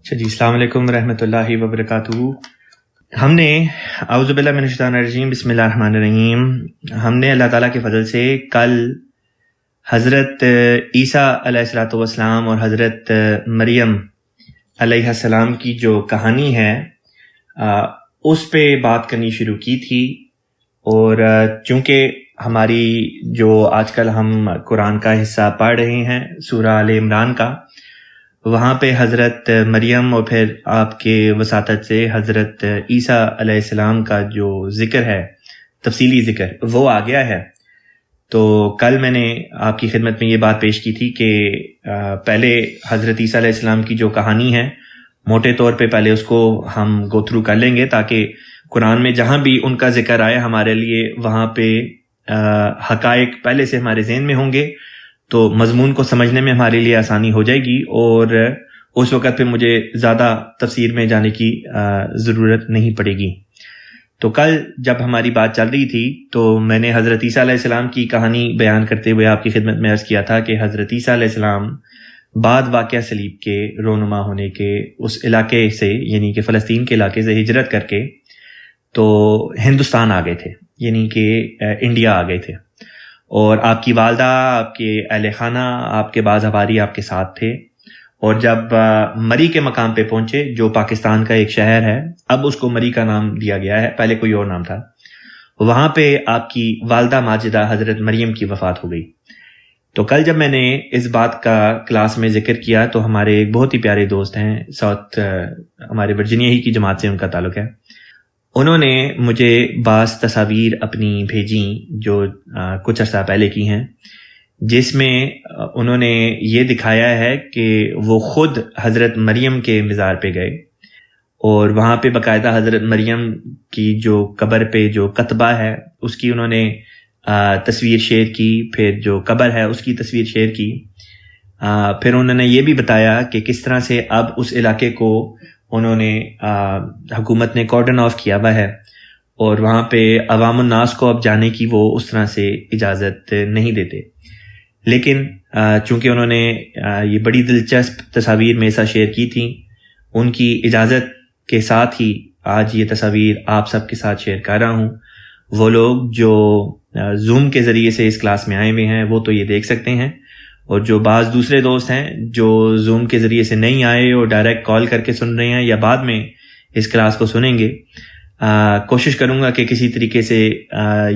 اچھا جی، السلام علیکم ورحمۃ اللہ وبرکاتہ۔ ہم نے اعوذ باللہ من الشیطان الرجیم بسم اللہ الرحمن الرحیم ہم نے اللہ تعالیٰ کے فضل سے کل حضرت عیسیٰ علیہ الصلوۃ والسلام اور حضرت مریم علیہ السلام کی جو کہانی ہے اس پہ بات کرنی شروع کی تھی، اور چونکہ ہماری جو آج کل ہم قرآن کا حصہ پڑھ رہے ہیں سورہ آل عمران کا، وہاں پہ حضرت مریم اور پھر آپ کے وساطت سے حضرت عیسیٰ علیہ السلام کا جو ذکر ہے، تفصیلی ذکر، وہ آ گیا ہے۔ تو کل میں نے آپ کی خدمت میں یہ بات پیش کی تھی کہ پہلے حضرت عیسیٰ علیہ السلام کی جو کہانی ہے موٹے طور پہ پہلے اس کو ہم گو تھرو کر لیں گے، تاکہ قرآن میں جہاں بھی ان کا ذکر آئے ہمارے لیے وہاں پہ حقائق پہلے سے ہمارے ذہن میں ہوں گے، تو مضمون کو سمجھنے میں ہمارے لیے آسانی ہو جائے گی، اور اس وقت پہ مجھے زیادہ تفسیر میں جانے کی ضرورت نہیں پڑے گی۔ تو کل جب ہماری بات چل رہی تھی تو میں نے حضرت عیسیٰ علیہ السلام کی کہانی بیان کرتے ہوئے آپ کی خدمت میں عرض کیا تھا کہ حضرت عیسیٰ علیہ السلام بعد واقعہ صلیب کے رونما ہونے کے اس علاقے سے، یعنی کہ فلسطین کے علاقے سے ہجرت کر کے تو ہندوستان آ گئے تھے، یعنی کہ انڈیا آ گئے تھے، اور آپ کی والدہ، آپ کے اہل خانہ، آپ کے بعض حواری آپ کے ساتھ تھے، اور جب مری کے مقام پہ پہنچے جو پاکستان کا ایک شہر ہے، اب اس کو مری کا نام دیا گیا ہے، پہلے کوئی اور نام تھا، وہاں پہ آپ کی والدہ ماجدہ حضرت مریم کی وفات ہو گئی۔ تو کل جب میں نے اس بات کا کلاس میں ذکر کیا تو ہمارے ایک بہت ہی پیارے دوست ہیں، ساؤتھ ہمارے ورجینیا ہی کی جماعت سے ان کا تعلق ہے، انہوں نے مجھے بعض تصاویر اپنی بھیجیں جو کچھ عرصہ پہلے کی ہیں، جس میں انہوں نے یہ دکھایا ہے کہ وہ خود حضرت مریم کے مزار پہ گئے، اور وہاں پہ باقاعدہ حضرت مریم کی جو قبر پہ جو کتبہ ہے اس کی انہوں نے تصویر شیئر کی، پھر جو قبر ہے اس کی تصویر شیئر کی، پھر انہوں نے یہ بھی بتایا کہ کس طرح سے اب اس علاقے کو انہوں نے حکومت نے کارڈن آف کیا ہوا ہے، اور وہاں پہ عوام الناس کو اب جانے کی وہ اس طرح سے اجازت نہیں دیتے، لیکن چونکہ انہوں نے یہ بڑی دلچسپ تصاویر میرے ساتھ شیئر کی تھیں، ان کی اجازت کے ساتھ ہی آج یہ تصاویر آپ سب کے ساتھ شیئر کر رہا ہوں۔ وہ لوگ جو زوم کے ذریعے سے اس کلاس میں آئے ہوئے ہیں وہ تو یہ دیکھ سکتے ہیں، اور جو بعض دوسرے دوست ہیں جو زوم کے ذریعے سے نہیں آئے اور ڈائریکٹ کال کر کے سن رہے ہیں یا بعد میں اس کلاس کو سنیں گے، کوشش کروں گا کہ کسی طریقے سے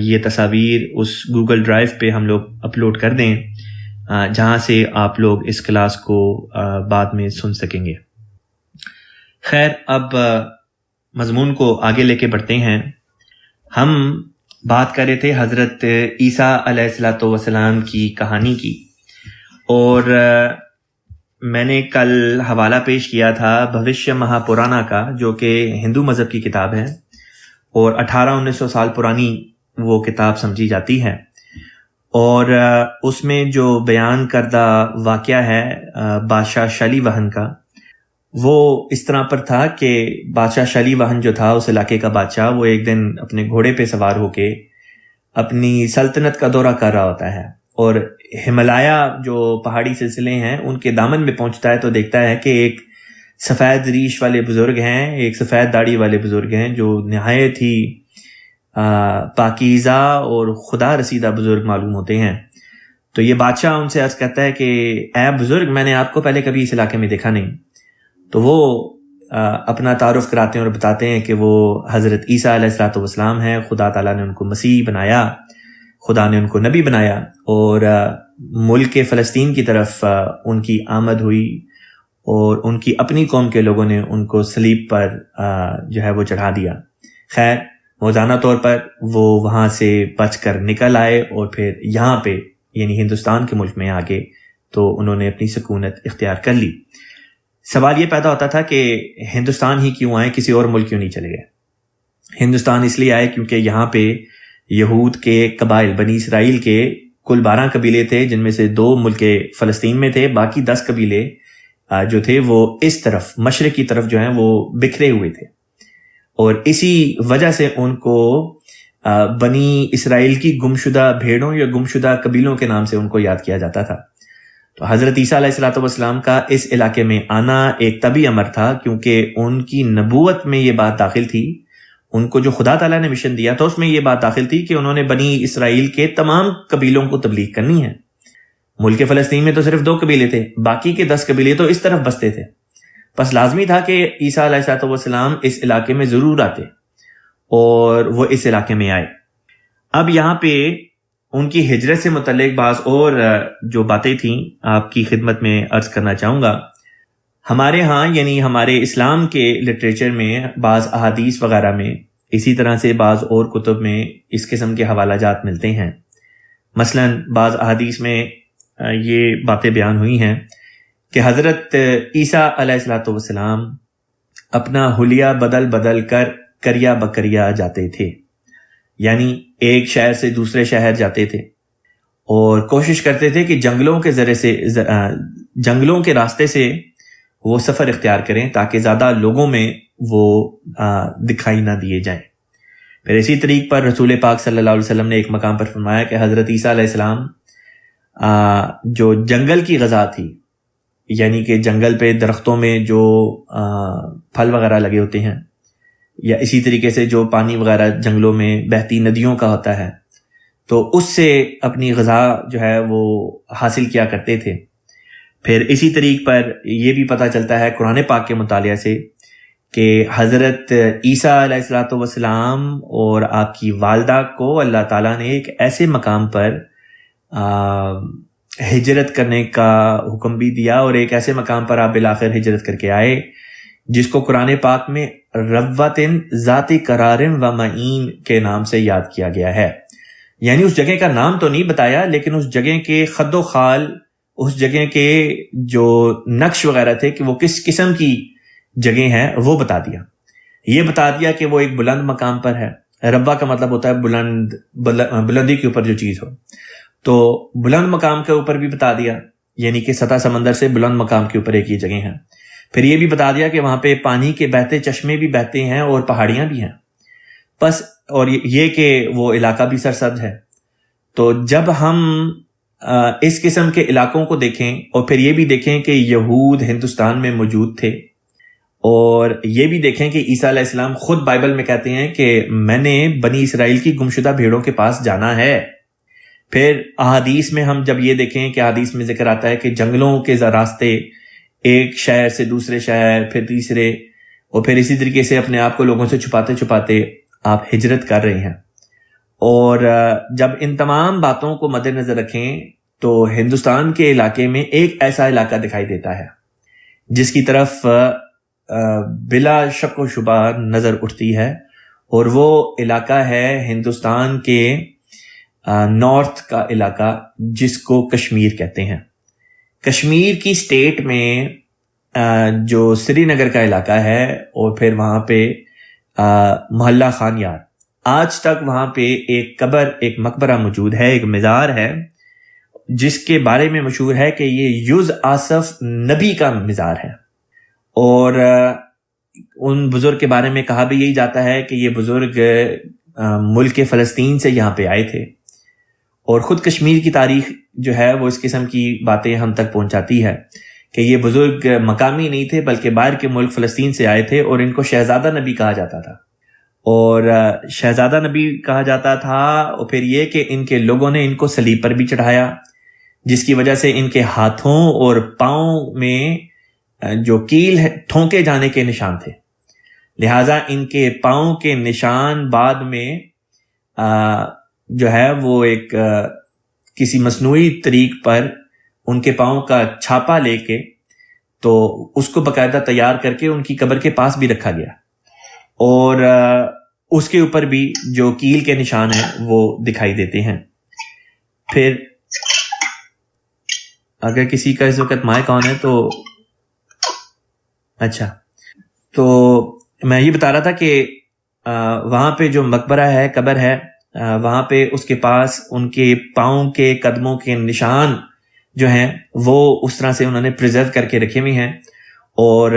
یہ تصاویر اس گوگل ڈرائیو پہ ہم لوگ اپلوڈ کر دیں، جہاں سے آپ لوگ اس کلاس کو بعد میں سن سکیں گے۔ خیر، اب مضمون کو آگے لے کے بڑھتے ہیں۔ ہم بات کر رہے تھے حضرت عیسیٰ علیہ الصلوۃ والسلام کی کہانی کی، اور میں نے کل حوالہ پیش کیا تھا بھوشیہ مہا پرانا کا، جو کہ ہندو مذہب کی کتاب ہے اور 1800-1900 سال پرانی وہ کتاب سمجھی جاتی ہے، اور اس میں جو بیان کردہ واقعہ ہے بادشاہ شلی واہن کا، وہ اس طرح پر تھا کہ بادشاہ شلی واہن جو تھا اس علاقے کا بادشاہ، وہ ایک دن اپنے گھوڑے پہ سوار ہو کے اپنی سلطنت کا دورہ کر رہا ہوتا ہے، اور ہمالیہ جو پہاڑی سلسلے ہیں ان کے دامن میں پہنچتا ہے تو دیکھتا ہے کہ ایک سفید ریش والے بزرگ ہیں، ایک سفید داڑھی والے بزرگ ہیں جو نہایت ہی پاکیزہ اور خدا رسیدہ بزرگ معلوم ہوتے ہیں۔ تو یہ بادشاہ ان سے عرض کرتا ہے کہ اے بزرگ، میں نے آپ کو پہلے کبھی اس علاقے میں دیکھا نہیں۔ تو وہ اپنا تعارف کراتے ہیں اور بتاتے ہیں کہ وہ حضرت عیسیٰ علیہ الصلوۃ والسلام ہیں، خدا تعالیٰ نے ان کو مسیح بنایا، خدا نے ان کو نبی بنایا، اور ملک فلسطین کی طرف ان کی آمد ہوئی، اور ان کی اپنی قوم کے لوگوں نے ان کو صلیب پر جو ہے وہ چڑھا دیا۔ خیر، موزانہ طور پر وہ وہاں سے بچ کر نکل آئے، اور پھر یہاں پہ یعنی ہندوستان کے ملک میں آگے تو انہوں نے اپنی سکونت اختیار کر لی۔ سوال یہ پیدا ہوتا تھا کہ ہندوستان ہی کیوں آئے، کسی اور ملک کیوں نہیں چلے گئے؟ ہندوستان اس لیے آئے کیونکہ یہاں پہ یہود کے قبائل بنی اسرائیل کے کل 12 قبیلے تھے، جن میں سے 2 ملک فلسطین میں تھے، باقی 10 قبیلے جو تھے وہ اس طرف مشرق کی طرف جو ہیں وہ بکھرے ہوئے تھے، اور اسی وجہ سے ان کو بنی اسرائیل کی گمشدہ بھیڑوں یا گمشدہ قبیلوں کے نام سے ان کو یاد کیا جاتا تھا۔ تو حضرت عیسیٰ علیہ الصلوۃ والسلام کا اس علاقے میں آنا ایک طبی امر تھا، کیونکہ ان کی نبوت میں یہ بات داخل تھی، ان کو جو خدا تعالیٰ نے مشن دیا تھا اس میں یہ بات داخل تھی کہ انہوں نے بنی اسرائیل کے تمام قبیلوں کو تبلیغ کرنی ہے۔ ملک فلسطین میں تو صرف 2 قبیلے تھے، باقی کے 10 قبیلے تو اس طرف بستے تھے، بس لازمی تھا کہ عیسیٰ علیہ الصلوۃ والسلام اس علاقے میں ضرور آتے، اور وہ اس علاقے میں آئے۔ اب یہاں پہ ان کی ہجرت سے متعلق بعض اور جو باتیں تھیں آپ کی خدمت میں عرض کرنا چاہوں گا۔ ہمارے ہاں یعنی ہمارے اسلام کے لٹریچر میں بعض احادیث وغیرہ میں، اسی طرح سے بعض اور کتب میں اس قسم کے حوالہ جات ملتے ہیں۔ مثلا بعض احادیث میں یہ باتیں بیان ہوئی ہیں کہ حضرت عیسیٰ علیہ الصلوۃ والسلام اپنا حلیہ بدل بدل کر کریا بکریا جاتے تھے، یعنی ایک شہر سے دوسرے شہر جاتے تھے اور کوشش کرتے تھے کہ جنگلوں کے ذریعے سے جنگلوں کے راستے سے وہ سفر اختیار کریں تاکہ زیادہ لوگوں میں وہ دکھائی نہ دیے جائیں۔ پھر اسی طریق پر رسول پاک صلی اللہ علیہ وسلم نے ایک مقام پر فرمایا کہ حضرت عیسیٰ علیہ السلام جو جنگل کی غذا تھی، یعنی کہ جنگل پہ درختوں میں جو پھل وغیرہ لگے ہوتے ہیں، یا اسی طریقے سے جو پانی وغیرہ جنگلوں میں بہتی ندیوں کا ہوتا ہے، تو اس سے اپنی غذا جو ہے وہ حاصل کیا کرتے تھے۔ پھر اسی طریق پر یہ بھی پتہ چلتا ہے قرآن پاک کے مطالعہ سے کہ حضرت عیسیٰ علیہ الصلوۃ والسلام اور آپ کی والدہ کو اللہ تعالیٰ نے ایک ایسے مقام پر ہجرت کرنے کا حکم بھی دیا، اور ایک ایسے مقام پر آپ بالآخر ہجرت کر کے آئے جس کو قرآن پاک میں ربوتن ذات قرار و معین کے نام سے یاد کیا گیا ہے۔ یعنی اس جگہ کا نام تو نہیں بتایا، لیکن اس جگہ کے خد و خال، اس جگہ کے جو نقش وغیرہ تھے کہ وہ کس قسم کی جگہ ہیں وہ بتا دیا۔ یہ بتا دیا کہ وہ ایک بلند مقام پر ہے۔ ربوہ کا مطلب ہوتا ہے بلندی کے اوپر جو چیز ہو، تو بلند مقام کے اوپر بھی بتا دیا، یعنی کہ سطح سمندر سے بلند مقام کے اوپر ایک یہ جگہ ہے۔ پھر یہ بھی بتا دیا کہ وہاں پہ پانی کے بہتے چشمے بھی بہتے ہیں اور پہاڑیاں بھی ہیں، بس اور یہ کہ وہ علاقہ بھی سرسبز ہے۔ تو جب ہم اس قسم کے علاقوں کو دیکھیں اور پھر یہ بھی دیکھیں کہ یہود ہندوستان میں موجود تھے، اور یہ بھی دیکھیں کہ عیسیٰ علیہ السلام خود بائبل میں کہتے ہیں کہ میں نے بنی اسرائیل کی گمشدہ بھیڑوں کے پاس جانا ہے۔ پھر احادیث میں ہم جب یہ دیکھیں کہ احادیث میں ذکر آتا ہے کہ جنگلوں کے راستے، ایک شہر سے دوسرے شہر، پھر تیسرے، اور پھر اسی طریقے سے اپنے آپ کو لوگوں سے چھپاتے چھپاتے آپ ہجرت کر رہے ہیں۔ اور جب ان تمام باتوں کو مد نظر رکھیں تو ہندوستان کے علاقے میں ایک ایسا علاقہ دکھائی دیتا ہے جس کی طرف بلا شک و شبہ نظر اٹھتی ہے، اور وہ علاقہ ہے ہندوستان کے نارتھ کا علاقہ جس کو کشمیر کہتے ہیں۔ کشمیر کی سٹیٹ میں جو سری نگر کا علاقہ ہے، اور پھر وہاں پہ محلہ خان یار، آج تک وہاں پہ ایک قبر، ایک مقبرہ موجود ہے، ایک مزار ہے جس کے بارے میں مشہور ہے کہ یہ یوز آصف نبی کا مزار ہے۔ اور ان بزرگ کے بارے میں کہا بھی یہی جاتا ہے کہ یہ بزرگ ملک فلسطین سے یہاں پہ آئے تھے، اور خود کشمیر کی تاریخ جو ہے وہ اس قسم کی باتیں ہم تک پہنچاتی ہے کہ یہ بزرگ مقامی نہیں تھے بلکہ باہر کے ملک فلسطین سے آئے تھے، اور ان کو شہزادہ نبی کہا جاتا تھا، اور شہزادہ نبی کہا جاتا تھا۔ اور پھر یہ کہ ان کے لوگوں نے ان کو صلیب پر بھی چڑھایا، جس کی وجہ سے ان کے ہاتھوں اور پاؤں میں جو کیل ہے ٹھونکے جانے کے نشان تھے، لہٰذا ان کے پاؤں کے نشان بعد میں جو ہے وہ ایک کسی مصنوعی طریق پر ان کے پاؤں کا چھاپا لے کے تو اس کو باقاعدہ تیار کر کے ان کی قبر کے پاس بھی رکھا گیا، اور اس کے اوپر بھی جو کیل کے نشان ہیں وہ دکھائی دیتے ہیں۔ پھر اگر کسی کا اس وقت مائک آن ہے تو اچھا، تو میں یہ بتا رہا تھا کہ وہاں پہ جو مقبرہ ہے، قبر ہے، وہاں پہ اس کے پاس ان کے پاؤں کے قدموں کے نشان جو ہیں وہ اس طرح سے انہوں نے پریزرو کر کے رکھے ہوئے ہیں، اور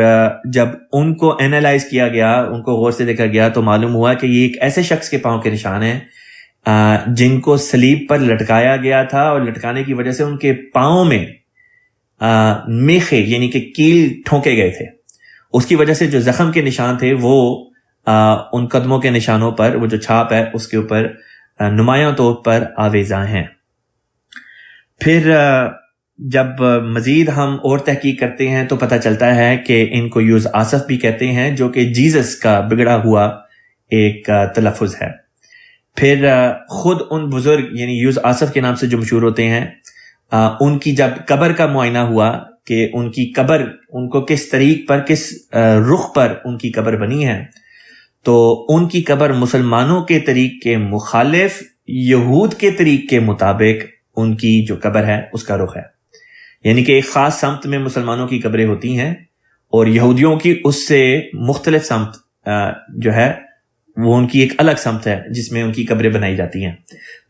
جب ان کو اینالائز کیا گیا، ان کو غور سے دیکھا گیا تو معلوم ہوا کہ یہ ایک ایسے شخص کے پاؤں کے نشان ہیں جن کو صلیب پر لٹکایا گیا تھا، اور لٹکانے کی وجہ سے ان کے پاؤں میں میخے یعنی کہ کیل ٹھونکے گئے تھے. اس کی وجہ سے جو زخم کے نشان تھے وہ ان قدموں کے نشانوں پر، وہ جو چھاپ ہے اس کے اوپر نمایاں طور پر آویزاں ہیں. پھر جب مزید ہم اور تحقیق کرتے ہیں تو پتہ چلتا ہے کہ ان کو یوز آصف بھی کہتے ہیں، جو کہ جیزس کا بگڑا ہوا ایک تلفظ ہے. پھر خود ان بزرگ یعنی یوز آصف کے نام سے جو مشہور ہوتے ہیں، ان کی جب قبر کا معائنہ ہوا کہ ان کی قبر ان کو کس طریق پر، کس رخ پر ان کی قبر بنی ہے، تو ان کی قبر مسلمانوں کے طریق کے مخالف یہود کے طریق کے مطابق ان کی جو قبر ہے اس کا رخ ہے. یعنی کہ ایک خاص سمت میں مسلمانوں کی قبریں ہوتی ہیں اور یہودیوں کی اس سے مختلف سمت جو ہے وہ ان کی ایک الگ سمت ہے جس میں ان کی قبریں بنائی جاتی ہیں.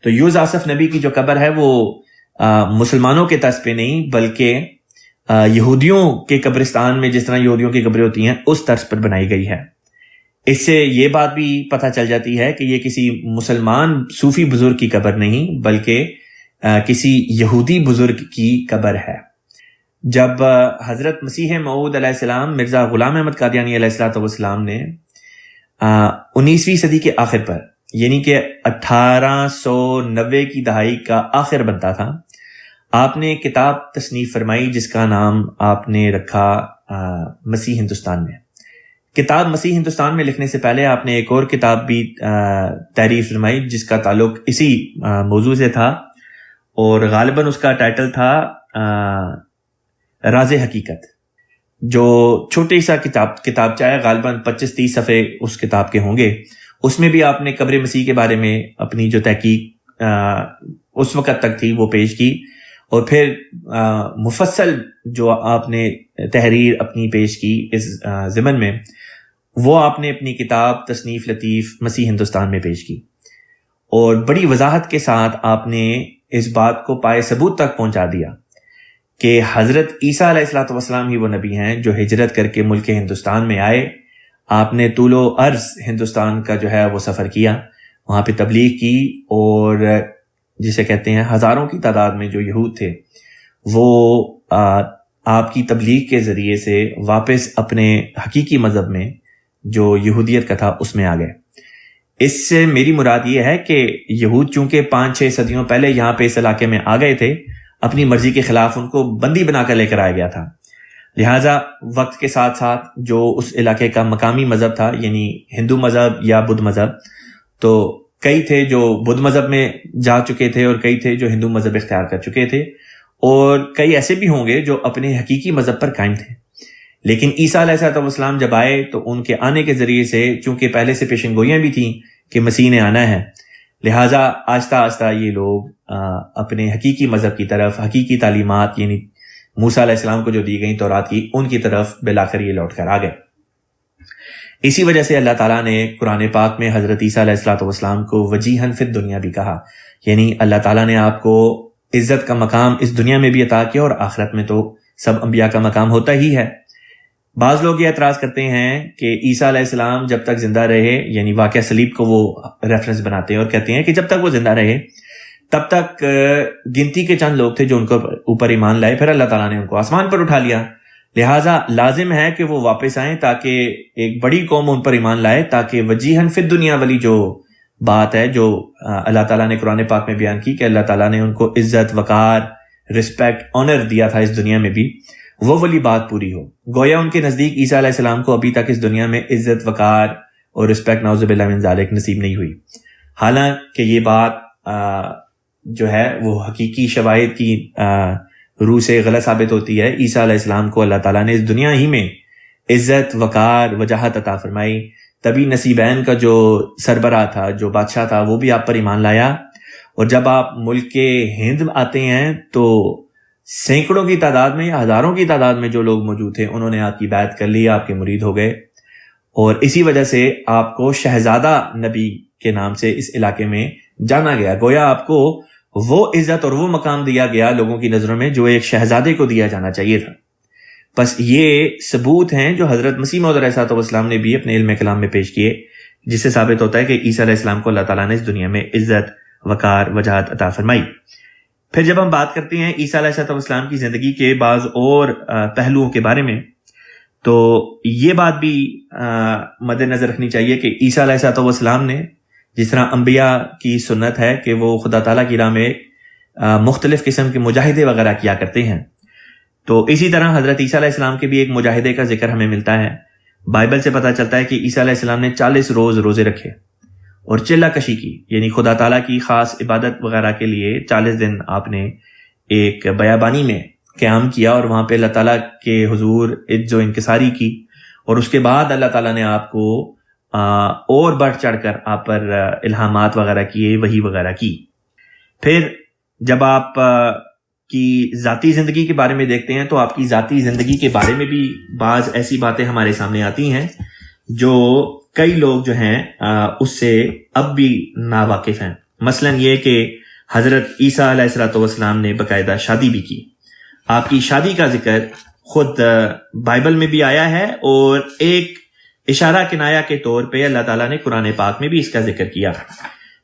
تو یوز آصف نبی کی جو قبر ہے وہ مسلمانوں کے طرز پہ نہیں بلکہ یہودیوں کے قبرستان میں جس طرح یہودیوں کی قبریں ہوتی ہیں اس طرز پر بنائی گئی ہے. اس سے یہ بات بھی پتہ چل جاتی ہے کہ یہ کسی مسلمان صوفی بزرگ کی قبر نہیں بلکہ کسی یہودی بزرگ کی قبر ہے. جب حضرت مسیح موعود علیہ السلام مرزا غلام احمد قادیانی علیہ السلام نے 19ویں صدی کے آخر پر یعنی کہ 1890 کی دہائی کا آخر بنتا تھا، آپ نے کتاب تصنیف فرمائی جس کا نام آپ نے رکھا مسیح ہندوستان میں. کتاب مسیح ہندوستان میں لکھنے سے پہلے آپ نے ایک اور کتاب بھی تحریر فرمائی جس کا تعلق اسی موضوع سے تھا اور غالباً اس کا ٹائٹل تھا راز حقیقت، جو چھوٹی سا کتاب چاہے غالباً 25-30 صفحے اس کتاب کے ہوں گے. اس میں بھی آپ نے قبر مسیح کے بارے میں اپنی جو تحقیق اس وقت تک تھی وہ پیش کی اور پھر مفصل جو آپ نے تحریر اپنی پیش کی اس ضمن میں وہ آپ نے اپنی کتاب تصنیف لطیف مسیح ہندوستان میں پیش کی اور بڑی وضاحت کے ساتھ آپ نے اس بات کو پائے ثبوت تک پہنچا دیا کہ حضرت عیسیٰ علیہ السلام ہی وہ نبی ہیں جو ہجرت کر کے ملک ہندوستان میں آئے. آپ نے طول و عرض ہندوستان کا جو ہے وہ سفر کیا، وہاں پہ تبلیغ کی اور جسے کہتے ہیں ہزاروں کی تعداد میں جو یہود تھے وہ آپ کی تبلیغ کے ذریعے سے واپس اپنے حقیقی مذہب میں جو یہودیت کا تھا اس میں آ گئے. اس سے میری مراد یہ ہے کہ یہود چونکہ 5-6 صدیوں پہلے یہاں پہ اس علاقے میں آ گئے تھے، اپنی مرضی کے خلاف ان کو بندی بنا کر لے کر آیا گیا تھا، لہٰذا وقت کے ساتھ ساتھ جو اس علاقے کا مقامی مذہب تھا یعنی ہندو مذہب یا بدھ مذہب، تو کئی تھے جو بدھ مذہب میں جا چکے تھے اور کئی تھے جو ہندو مذہب اختیار کر چکے تھے اور کئی ایسے بھی ہوں گے جو اپنے حقیقی مذہب پر قائم تھے. لیکن عیسیٰ علیہ السلام جب آئے تو ان کے آنے کے ذریعے سے چونکہ پہلے سے پیشن گوئیاں بھی تھیں کہ مسیح نے آنا ہے، لہٰذا آہستہ آہستہ یہ لوگ اپنے حقیقی مذہب کی طرف، حقیقی تعلیمات یعنی موسیٰ علیہ السلام کو جو دی گئیں تورات کی، ان کی طرف بالآخر یہ لوٹ کر آ گئے. اسی وجہ سے اللہ تعالیٰ نے قرآن پاک میں حضرت عیسیٰ علیہ السلام کو وجیہاً فی الدنیا بھی کہا، یعنی اللہ تعالیٰ نے آپ کو عزت کا مقام اس دنیا میں بھی عطا کیا اور آخرت میں تو سب انبیاء کا مقام ہوتا ہی ہے. بعض لوگ یہ اعتراض کرتے ہیں کہ عیسیٰ علیہ السلام جب تک زندہ رہے، یعنی واقعہ صلیب کو وہ ریفرنس بناتے ہیں اور کہتے ہیں کہ جب تک وہ زندہ رہے تب تک گنتی کے چند لوگ تھے جو ان کو اوپر ایمان لائے، پھر اللہ تعالیٰ نے ان کو آسمان پر اٹھا لیا، لہٰذا لازم ہے کہ وہ واپس آئیں تاکہ ایک بڑی قوم ان پر ایمان لائے، تاکہ وجیہاً فی الدنیا والی جو بات ہے جو اللہ تعالیٰ نے قرآن پاک میں بیان کی کہ اللہ تعالیٰ نے ان کو عزت، وقار، رسپیکٹ، آنر دیا تھا اس دنیا میں بھی، وہ والی بات پوری ہو. گویا ان کے نزدیک عیسیٰ علیہ السلام کو ابھی تک اس دنیا میں عزت، وقار اور رسپیکٹ نعوذ باللہ من ذالک نصیب نہیں ہوئی، حالانکہ یہ بات جو ہے وہ حقیقی شواہد کی روح سے غلط ثابت ہوتی ہے. عیسیٰ علیہ السلام کو اللہ تعالیٰ نے اس دنیا ہی میں عزت، وقار، وجاہت عطا فرمائی، تبھی نصیبین کا جو سربراہ تھا، جو بادشاہ تھا، وہ بھی آپ پر ایمان لایا. اور جب آپ ملک کے ہند آتے ہیں تو سینکڑوں کی تعداد میں یا ہزاروں کی تعداد میں جو لوگ موجود تھے انہوں نے آپ کی بیعت کر لی، آپ کے مرید ہو گئے اور اسی وجہ سے آپ کو شہزادہ نبی کے نام سے اس علاقے میں جانا گیا. گویا آپ کو وہ عزت اور وہ مقام دیا گیا لوگوں کی نظروں میں جو ایک شہزادے کو دیا جانا چاہیے تھا. بس یہ ثبوت ہیں جو حضرت مسیح موعود علیہ السلام نے بھی اپنے علم کلام میں پیش کیے، جس سے ثابت ہوتا ہے کہ عیسیٰ علیہ السلام کو اللہ تعالیٰ نے اس دنیا میں عزت، وقار، وجاہت عطا فرمائی. پھر جب ہم بات کرتے ہیں عیسیٰ علیہ السلام کی زندگی کے بعض اور پہلوؤں کے بارے میں، تو یہ بات بھی مد نظر رکھنی چاہیے کہ عیسیٰ علیہ السلام نے جس طرح انبیاء کی سنت ہے کہ وہ خدا تعالیٰ کی راہ میں مختلف قسم کے مجاہدے وغیرہ کیا کرتے ہیں، تو اسی طرح حضرت عیسیٰ علیہ السلام کے بھی ایک مجاہدے کا ذکر ہمیں ملتا ہے۔ بائبل سے پتہ چلتا ہے کہ عیسیٰ علیہ السلام نے 40 روز روزے رکھے اور چلہ کشی کی، یعنی خدا تعالیٰ کی خاص عبادت وغیرہ کے لیے 40 دن آپ نے ایک بیابانی میں قیام کیا اور وہاں پہ اللہ تعالیٰ کے حضور عجز و انکساری کی، اور اس کے بعد اللہ تعالیٰ نے آپ کو اور بڑھ چڑھ کر آپ پر الہامات وغیرہ کیے، وحی وغیرہ کی۔ پھر جب آپ کی ذاتی زندگی کے بارے میں دیکھتے ہیں تو آپ کی ذاتی زندگی کے بارے میں بھی بعض ایسی باتیں ہمارے سامنے آتی ہیں جو کئی لوگ جو ہیں اس سے اب بھی ناواقف ہیں۔ مثلا یہ کہ حضرت عیسیٰ علیہ السلام نے باقاعدہ شادی بھی کی۔ آپ کی شادی کا ذکر خود بائبل میں بھی آیا ہے، اور ایک اشارہ کنایہ کے طور پہ اللہ تعالیٰ نے قرآن پاک میں بھی اس کا ذکر کیا۔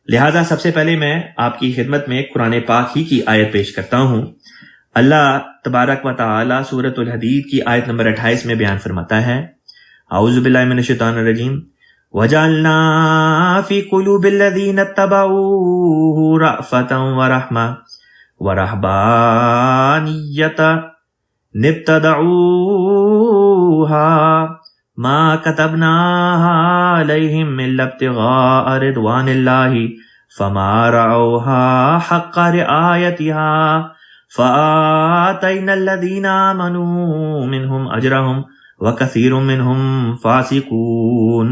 لہٰذا سب سے پہلے میں آپ کی خدمت میں قرآن پاک ہی کی آیت پیش کرتا ہوں۔ اللہ تبارک و تعالی سورۃ الحدید کی آیت نمبر 28 میں بیان فرماتا ہے، اعوذ باللہ من الشیطان الرجیم، وَجَعَلْنَا فِي قُلُوبِ الَّذِينَ اتَّبَعُوهُ رَأْفَةً وَرَحْمَةً وَرَهْبَانِيَّةً ابْتَدَعُوهَا مَا كَتَبْنَاهَا عَلَيْهِمْ إِلَّا ابْتِغَاءَ رِضْوَانِ اللَّهِ فَمَا رَعَوْهَا حَقَّ رِعَایَتِهَا فَآتَيْنَا الَّذِينَ آمَنُوا مِنْهُمْ أَجْرَهُمْ وَكَثِيرٌ مِّنْهُمْ فَاسِقُونَ۔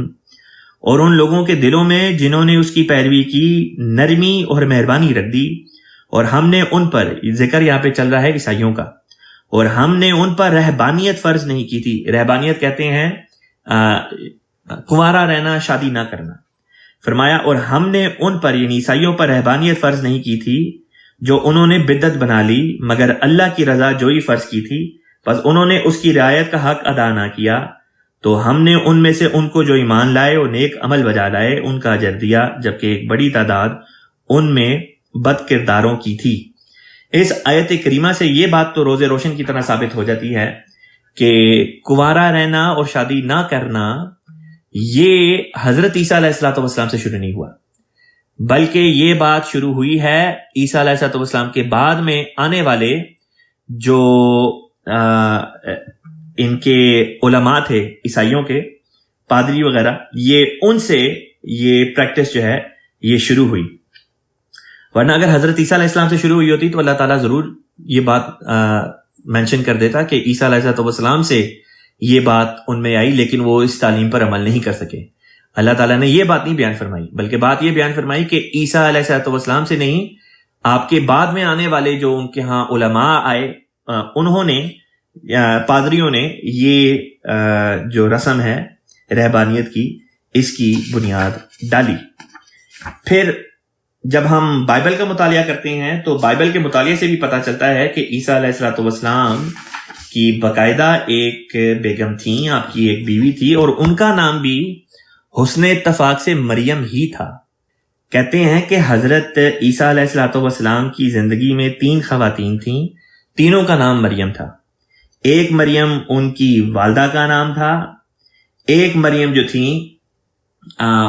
اور ان لوگوں کے دلوں میں جنہوں نے اس کی پیروی کی نرمی اور مہربانی رکھ دی، اور ہم نے ان پر، ذکر یہاں پہ چل رہا ہے عیسائیوں کا، اور ہم نے ان پر رہبانیت فرض نہیں کی تھی۔ رہبانیت کہتے ہیں کنوارا رہنا، شادی نہ کرنا۔ فرمایا اور ہم نے ان پر یعنی عیسائیوں پر رہبانیت فرض نہیں کی تھی جو انہوں نے بدعت بنا لی، مگر اللہ کی رضا جوئی فرض کی تھی، بس انہوں نے اس کی رعایت کا حق ادا نہ کیا، تو ہم نے ان میں سے ان کو جو ایمان لائے اور نیک عمل بجا لائے ان کا اجر دیا، جبکہ ایک بڑی تعداد ان میں بد کرداروں کی تھی۔ اس آیت کریمہ سے یہ بات تو روز روشن کی طرح ثابت ہو جاتی ہے کہ کنوارا رہنا اور شادی نہ کرنا یہ حضرت عیسیٰ علیہ السلام سے شروع نہیں ہوا، بلکہ یہ بات شروع ہوئی ہے عیسیٰ علیہ السلام کے بعد میں آنے والے جو ان کے علماء تھے عیسائیوں کے، پادری وغیرہ، یہ ان سے یہ پریکٹس جو ہے یہ شروع ہوئی۔ ورنہ اگر حضرت عیسیٰ علیہ السلام سے شروع ہوئی ہوتی تو اللہ تعالیٰ ضرور یہ بات مینشن کر دیتا کہ عیسیٰ علیہ السلام سے یہ بات ان میں آئی، لیکن وہ اس تعلیم پر عمل نہیں کر سکے۔ اللہ تعالیٰ نے یہ بات نہیں بیان فرمائی، بلکہ بات یہ بیان فرمائی کہ عیسیٰ علیہ السلام سے نہیں، آپ کے بعد میں آنے والے جو ان کے ہاں علماء آئے، انہوں نے، پادریوں نے یہ جو رسم ہے رہبانیت کی، اس کی بنیاد ڈالی۔ پھر جب ہم بائبل کا مطالعہ کرتے ہیں تو بائبل کے مطالعے سے بھی پتہ چلتا ہے کہ عیسیٰ علیہ السلام کی باقاعدہ ایک بیگم تھیں، آپ کی ایک بیوی تھی، اور ان کا نام بھی حسن اتفاق سے مریم ہی تھا۔ کہتے ہیں کہ حضرت عیسیٰ علیہ السلام کی زندگی میں 3 خواتین تھیں، تینوں کا نام مریم تھا۔ ایک مریم ان کی والدہ کا نام تھا، ایک مریم جو تھیں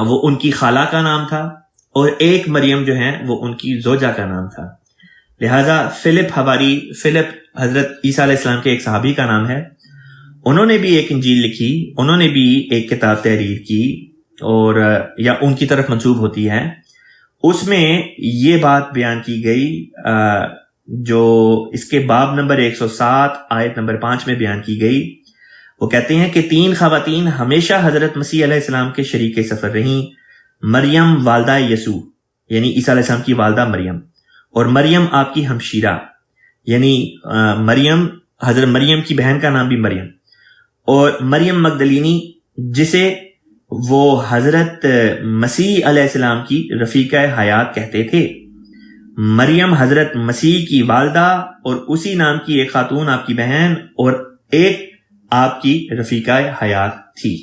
وہ ان کی خالہ کا نام تھا، اور ایک مریم جو ہیں وہ ان کی زوجہ کا نام تھا۔ لہٰذا فلپ حضرت عیسیٰ علیہ السلام کے ایک صحابی کا نام ہے، انہوں نے بھی ایک انجیل لکھی، انہوں نے بھی ایک کتاب تحریر کی، اور یا ان کی طرف منسوب ہوتی ہے۔ اس میں یہ بات بیان کی گئی جو اس کے باب نمبر 107 آیت نمبر 5 میں بیان کی گئی۔ وہ کہتے ہیں کہ 3 خواتین ہمیشہ حضرت مسیح علیہ السلام کے شریک سفر رہیں، مریم والدہ یسوع یعنی عیسیٰ علیہ السلام کی والدہ مریم، اور مریم آپ کی ہمشیرہ یعنی مریم، حضرت مریم کی بہن کا نام بھی مریم، اور مریم مگدلینی جسے وہ حضرت مسیح علیہ السلام کی رفیقہ حیات کہتے تھے۔ مریم حضرت مسیح کی والدہ اور اسی نام کی ایک خاتون آپ کی بہن اور ایک آپ کی رفیقہ حیات تھی۔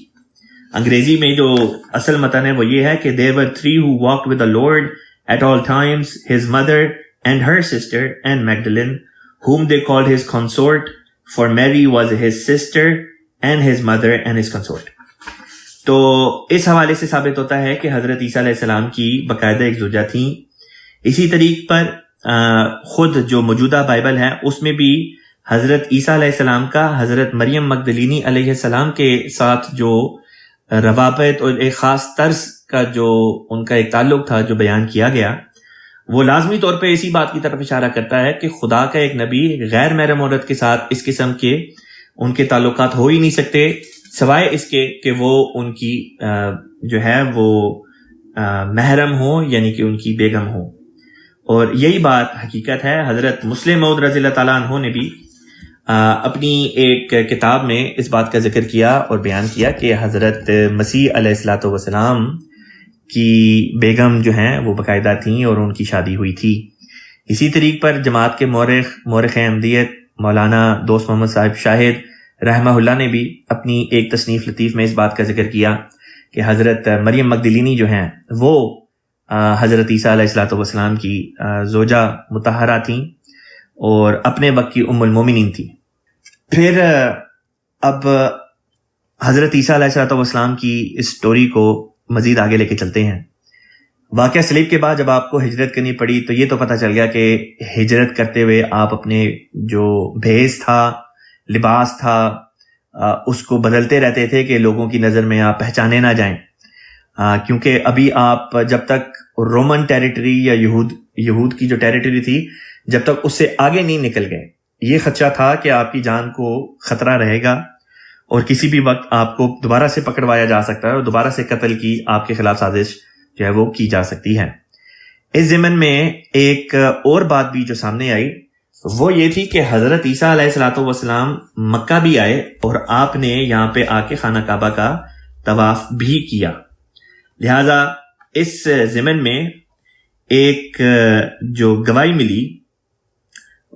انگریزی میں جو اصل متن ہے وہ یہ ہے کہ there were 3 who walked with the Lord at all times, his mother, and her sister, and Magdalene, whom they called his consort, for Mary was his sister, and his mother, and his consort. تو اس حوالے سے ثابت ہوتا ہے کہ حضرت عیسیٰ علیہ السلام کی باقاعدہ ایک زوجہ تھیں. اسی طریق پر خود جو موجودہ بائبل ہے اس میں بھی حضرت عیسیٰ علیہ السلام کا حضرت مریم مگدلینی علیہ السلام کے ساتھ جو روابط اور ایک خاص طرز کا جو ان کا ایک تعلق تھا جو بیان کیا گیا، وہ لازمی طور پہ اسی بات کی طرف اشارہ کرتا ہے کہ خدا کا ایک نبی غیر محرم عورت کے ساتھ اس قسم کے ان کے تعلقات ہو ہی نہیں سکتے، سوائے اس کے کہ وہ ان کی جو ہے وہ محرم ہو، یعنی کہ ان کی بیگم ہو. اور یہی بات حقیقت ہے. حضرت مسلم موعود رضی اللہ تعالیٰ عنہ نے بھی اپنی ایک کتاب میں اس بات کا ذکر کیا اور بیان کیا کہ حضرت مسیح علیہ الصلوۃ والسلام کی بیگم جو ہیں وہ باقاعدہ تھیں اور ان کی شادی ہوئی تھی. اسی طریق پر جماعت کے مورخ احمدیت مولانا دوست محمد صاحب شاہد رحمہ اللہ نے بھی اپنی ایک تصنیف لطیف میں اس بات کا ذکر کیا کہ حضرت مریم مگدلینی جو ہیں وہ حضرت عیسیٰ علیہ الصلوۃ والسلام کی زوجہ مطہرہ تھیں اور اپنے وقت کی ام المومنین تھی. پھر اب حضرت عیسیٰ علیہ الصلوۃ والسلام کی اس سٹوری کو مزید آگے لے کے چلتے ہیں. واقعہ صلیب کے بعد جب آپ کو ہجرت کرنی پڑی تو یہ تو پتہ چل گیا کہ ہجرت کرتے ہوئے آپ اپنے جو بھیس تھا، لباس تھا، اس کو بدلتے رہتے تھے کہ لوگوں کی نظر میں آپ پہچانے نہ جائیں، کیونکہ ابھی آپ جب تک رومن ٹیریٹری یا یہود کی جو ٹیریٹری تھی جب تک اس سے آگے نہیں نکل گئے، یہ خدشہ تھا کہ آپ کی جان کو خطرہ رہے گا اور کسی بھی وقت آپ کو دوبارہ سے پکڑوایا جا سکتا ہے اور دوبارہ سے قتل کی آپ کے خلاف سازش جو ہے وہ کی جا سکتی ہے. اس ضمن میں ایک اور بات بھی جو سامنے آئی وہ یہ تھی کہ حضرت عیسیٰ علیہ الصلوۃ والسلام مکہ بھی آئے اور آپ نے یہاں پہ آ کے خانہ کعبہ کا طواف بھی کیا. لہذا اس ضمن میں ایک جو گواہی ملی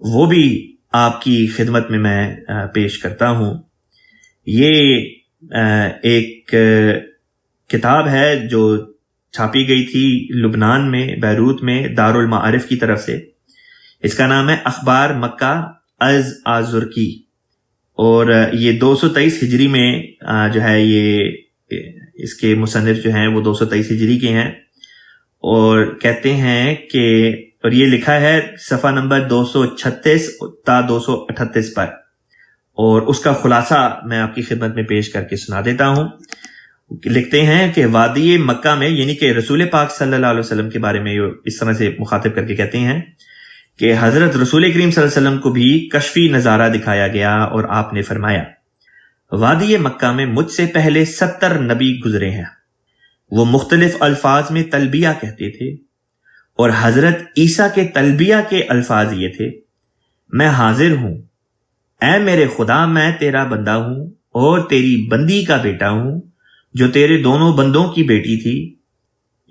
وہ بھی آپ کی خدمت میں پیش کرتا ہوں. یہ ایک کتاب ہے جو چھاپی گئی تھی لبنان میں، بیروت میں، دارالمعارف کی طرف سے. اس کا نام ہے اخبار مکہ از آزرکی، اور یہ 223 ہجری میں جو ہے یہ اس کے مصنف جو ہیں وہ 223 ہجری کے ہیں، اور کہتے ہیں کہ اور یہ لکھا ہے صفحہ نمبر 236 تا 238 پر، اور اس کا خلاصہ میں آپ کی خدمت میں پیش کر کے سنا دیتا ہوں. لکھتے ہیں کہ وادی مکہ میں، یعنی کہ رسول پاک صلی اللہ علیہ وسلم کے بارے میں اس طرح سے مخاطب کر کے کہتے ہیں کہ حضرت رسول کریم صلی اللہ علیہ وسلم کو بھی کشفی نظارہ دکھایا گیا اور آپ نے فرمایا، وادی مکہ میں مجھ سے پہلے 70 نبی گزرے ہیں، وہ مختلف الفاظ میں تلبیہ کہتے تھے، اور حضرت عیسیٰ کے تلبیہ کے الفاظ یہ تھے، میں حاضر ہوں، اے میرے خدا میں تیرا بندہ ہوں اور تیری بندی کا بیٹا ہوں جو تیرے دونوں بندوں کی بیٹی تھی،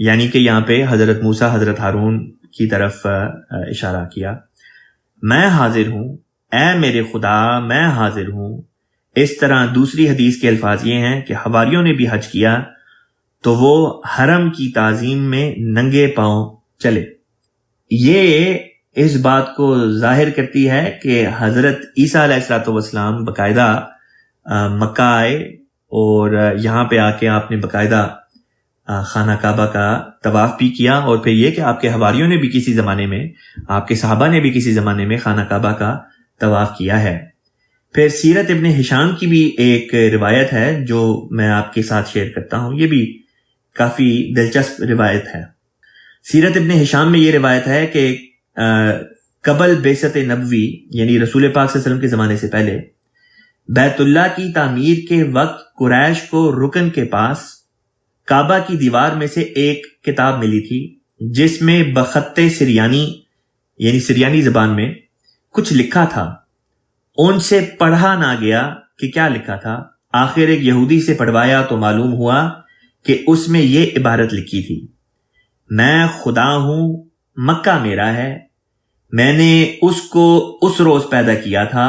یعنی کہ یہاں پہ حضرت موسیٰ حضرت ہارون کی طرف اشارہ کیا. میں حاضر ہوں، اے میرے خدا میں حاضر ہوں. اس طرح دوسری حدیث کے الفاظ یہ ہیں کہ حواریوں نے بھی حج کیا تو وہ حرم کی تعظیم میں ننگے پاؤں چلے. یہ اس بات کو ظاہر کرتی ہے کہ حضرت عیسیٰ علیہ الصلوۃ والسلام باقاعدہ مکہ آئے اور یہاں پہ آ کے آپ نے باقاعدہ خانہ کعبہ کا طواف بھی کیا، اور پھر یہ کہ آپ کے حواریوں نے بھی کسی زمانے میں، آپ کے صحابہ نے بھی کسی زمانے میں خانہ کعبہ کا طواف کیا ہے. پھر سیرت ابن ہشام کی بھی ایک روایت ہے جو میں آپ کے ساتھ شیئر کرتا ہوں. یہ بھی کافی دلچسپ روایت ہے. سیرت ابن ہشام میں یہ روایت ہے کہ قبل بعثت نبوی، یعنی رسول پاک صلی اللہ علیہ وسلم کے زمانے سے پہلے، بیت اللہ کی تعمیر کے وقت قریش کو رکن کے پاس کعبہ کی دیوار میں سے ایک کتاب ملی تھی جس میں بخط سریانی، یعنی سریانی زبان میں کچھ لکھا تھا. ان سے پڑھا نہ گیا کہ کیا لکھا تھا. آخر ایک یہودی سے پڑھوایا تو معلوم ہوا کہ اس میں یہ عبارت لکھی تھی، میں خدا ہوں، مکہ میرا ہے، میں نے اس کو اس روز پیدا کیا تھا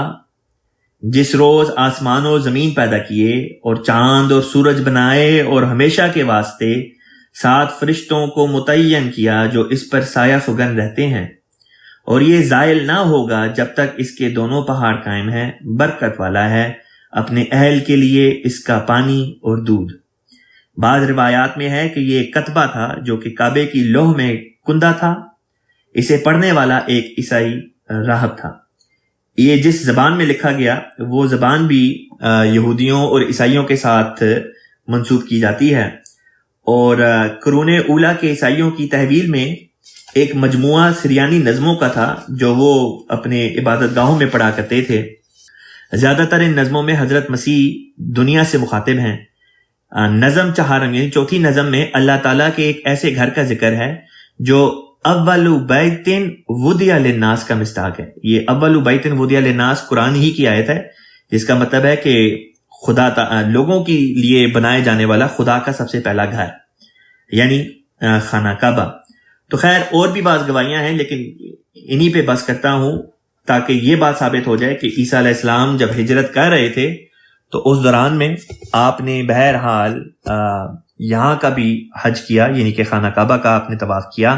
جس روز آسمان و زمین پیدا کیے اور چاند اور سورج بنائے اور ہمیشہ کے واسطے 7 فرشتوں کو متعین کیا جو اس پر سایہ فگن رہتے ہیں، اور یہ زائل نہ ہوگا جب تک اس کے دونوں پہاڑ قائم ہیں، برکت والا ہے اپنے اہل کے لیے اس کا پانی اور دودھ۔ بعض روایات میں ہے کہ یہ ایک کتبہ تھا جو کہ کعبے کی لوح میں کندہ تھا، اسے پڑھنے والا ایک عیسائی راہب تھا۔ یہ جس زبان میں لکھا گیا وہ زبان بھی یہودیوں اور عیسائیوں کے ساتھ منسوب کی جاتی ہے، اور قرون اولیٰ کے عیسائیوں کی تحویل میں ایک مجموعہ سریانی نظموں کا تھا جو وہ اپنے عبادت گاہوں میں پڑھا کرتے تھے۔ زیادہ تر ان نظموں میں حضرت مسیح دنیا سے مخاطب ہیں۔ نظم چہارم یعنی چوتھی نظم میں اللہ تعالیٰ کے ایک ایسے گھر کا ذکر ہے جو اول بیت وضع للناس کا مصداق ہے۔ یہ اول بیت وضع للناس قرآن ہی کی آیت ہے، جس کا مطلب ہے کہ خدا لوگوں کے لیے بنائے جانے والا خدا کا سب سے پہلا گھر یعنی خانہ کعبہ۔ تو خیر اور بھی بعض گواہیاں ہیں، لیکن انہی پہ بس کرتا ہوں تاکہ یہ بات ثابت ہو جائے کہ عیسیٰ علیہ السلام جب ہجرت کر رہے تھے تو اس دوران میں آپ نے بہرحال یہاں کا بھی حج کیا، یعنی کہ خانہ کعبہ کا آپ نے طواف کیا،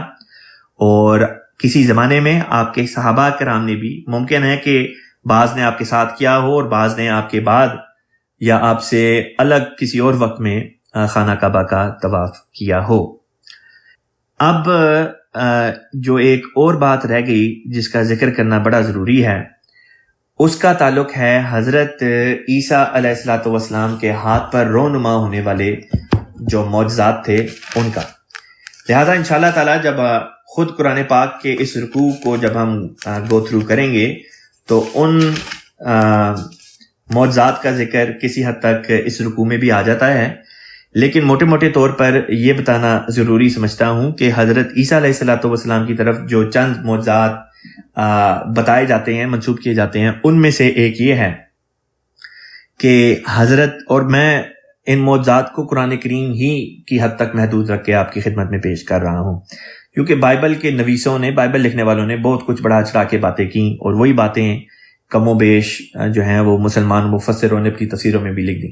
اور کسی زمانے میں آپ کے صحابہ کرام نے بھی، ممکن ہے کہ بعض نے آپ کے ساتھ کیا ہو اور بعض نے آپ کے بعد یا آپ سے الگ کسی اور وقت میں خانہ کعبہ کا طواف کیا ہو۔ اب جو ایک اور بات رہ گئی جس کا ذکر کرنا بڑا ضروری ہے، اس کا تعلق ہے حضرت عیسیٰ علیہ السلام کے ہاتھ پر رونما ہونے والے جو معجزات تھے ان کا۔ لہٰذا انشاءاللہ تعالیٰ جب خود قرآن پاک کے اس رکوع کو جب ہم گو تھرو کریں گے تو ان معجزات کا ذکر کسی حد تک اس رکوع میں بھی آ جاتا ہے، لیکن موٹے موٹے طور پر یہ بتانا ضروری سمجھتا ہوں کہ حضرت عیسیٰ علیہ السلام کی طرف جو چند معجزات بتائے جاتے ہیں، منسوب کیے جاتے ہیں، ان میں سے ایک یہ ہے کہ حضرت، اور میں ان معجزات کو قرآن کریم ہی کی حد تک محدود رکھ کے آپ کی خدمت میں پیش کر رہا ہوں، کیونکہ بائبل کے نویسوں نے، بائبل لکھنے والوں نے بہت کچھ بڑھا چڑھا کے باتیں کی، اور وہی باتیں کم و بیش جو ہیں وہ مسلمان مفسروں نے اپنی تفسیروں میں بھی لکھ دی،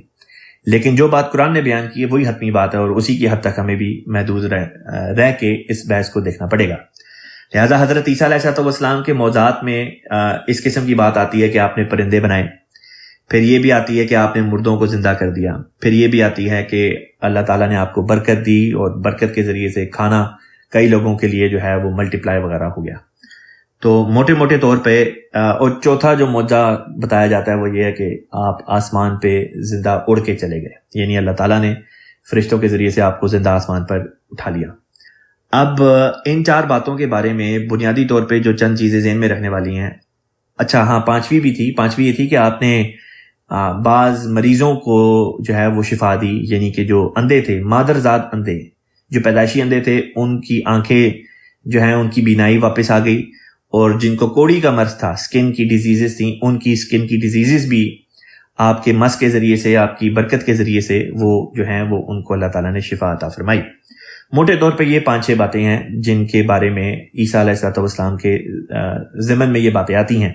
لیکن جو بات قرآن نے بیان کی ہے وہی حتمی بات ہے، اور اسی کی حد تک ہمیں بھی محدود رہ کے اس بحث کو دیکھنا پڑے گا۔ لہٰذا حضرت عیسیٰ علیہ السلام کے معجزات میں اس قسم کی بات آتی ہے کہ آپ نے پرندے بنائے، پھر یہ بھی آتی ہے کہ آپ نے مردوں کو زندہ کر دیا، پھر یہ بھی آتی ہے کہ اللہ تعالیٰ نے آپ کو برکت دی اور برکت کے ذریعے سے کھانا کئی لوگوں کے لیے جو ہے وہ ملٹیپلائی وغیرہ ہو گیا۔ تو موٹے موٹے طور پہ اور چوتھا جو معجزہ بتایا جاتا ہے وہ یہ ہے کہ آپ آسمان پہ زندہ اڑ کے چلے گئے، یعنی اللہ تعالیٰ نے فرشتوں کے ذریعے سے آپ کو زندہ آسمان پر اٹھا لیا۔ اب ان چار باتوں کے بارے میں بنیادی طور پہ جو چند چیزیں ذہن میں رکھنے والی ہیں، اچھا ہاں پانچویں بھی تھی، پانچویں یہ تھی کہ آپ نے بعض مریضوں کو جو ہے وہ شفا دی، یعنی کہ جو اندھے تھے، مادر زاد اندھے، جو پیدائشی اندھے تھے، ان کی آنکھیں جو ہیں ان کی بینائی واپس آ گئی، اور جن کو کوڑی کا مرض تھا، سکن کی ڈیزیزز تھیں، ان کی سکن کی ڈیزیزز بھی آپ کے مس کے ذریعے سے، آپ کی برکت کے ذریعے سے وہ جو ہیں وہ ان کو اللہ تعالیٰ نے شفا عطا فرمائی۔ موٹے طور پہ یہ 5-6 باتیں ہیں جن کے بارے میں عیسیٰ علیہ السلام کے ضمن میں یہ باتیں آتی ہیں،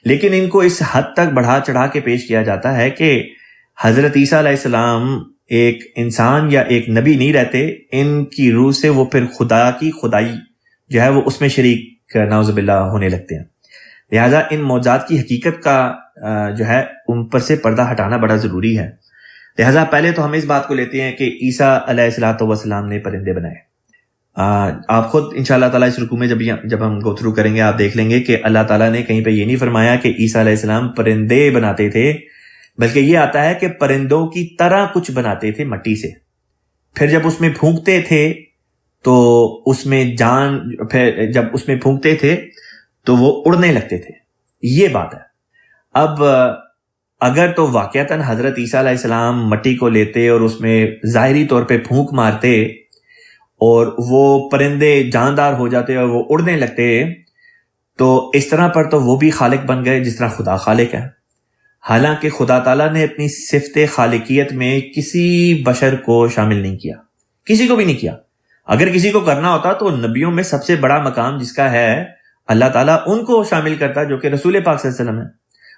لیکن ان کو اس حد تک بڑھا چڑھا کے پیش کیا جاتا ہے کہ حضرت عیسیٰ علیہ السلام ایک انسان یا ایک نبی نہیں رہتے، ان کی روح سے وہ پھر خدا کی خدائی جو ہے وہ اس میں شریک نعوذ باللہ ہونے لگتے ہیں۔ لہٰذا ان معجزات کی حقیقت کا جو ہے ان پر سے پردہ ہٹانا بڑا ضروری ہے۔ لہٰذا پہلے تو ہم اس بات کو لیتے ہیں کہ عیسیٰ علیہ السلام نے پرندے بنائے۔ آپ خود انشاءاللہ تعالیٰ اس رکوع میں جب ہم گو تھرو کریں گے آپ دیکھ لیں گے کہ اللہ تعالیٰ نے کہیں پہ یہ نہیں فرمایا کہ عیسیٰ علیہ السلام پرندے بناتے تھے، بلکہ یہ آتا ہے کہ پرندوں کی طرح کچھ بناتے تھے مٹی سے، پھر جب اس میں پھونکتے تھے تو اس میں جان، پھر جب اس میں پھونکتے تھے تو وہ اڑنے لگتے تھے۔ یہ بات ہے۔ اب اگر تو واقعتاً حضرت عیسیٰ علیہ السلام مٹی کو لیتے اور اس میں ظاہری طور پہ پھونک مارتے اور وہ پرندے جاندار ہو جاتے اور وہ اڑنے لگتے، تو اس طرح پر تو وہ بھی خالق بن گئے جس طرح خدا خالق ہے، حالانکہ خدا تعالیٰ نے اپنی صفت خالقیت میں کسی بشر کو شامل نہیں کیا، کسی کو بھی نہیں کیا۔ اگر کسی کو کرنا ہوتا تو نبیوں میں سب سے بڑا مقام جس کا ہے اللہ تعالیٰ ان کو شامل کرتا جو کہ رسول پاک صلی اللہ علیہ وسلم ہے،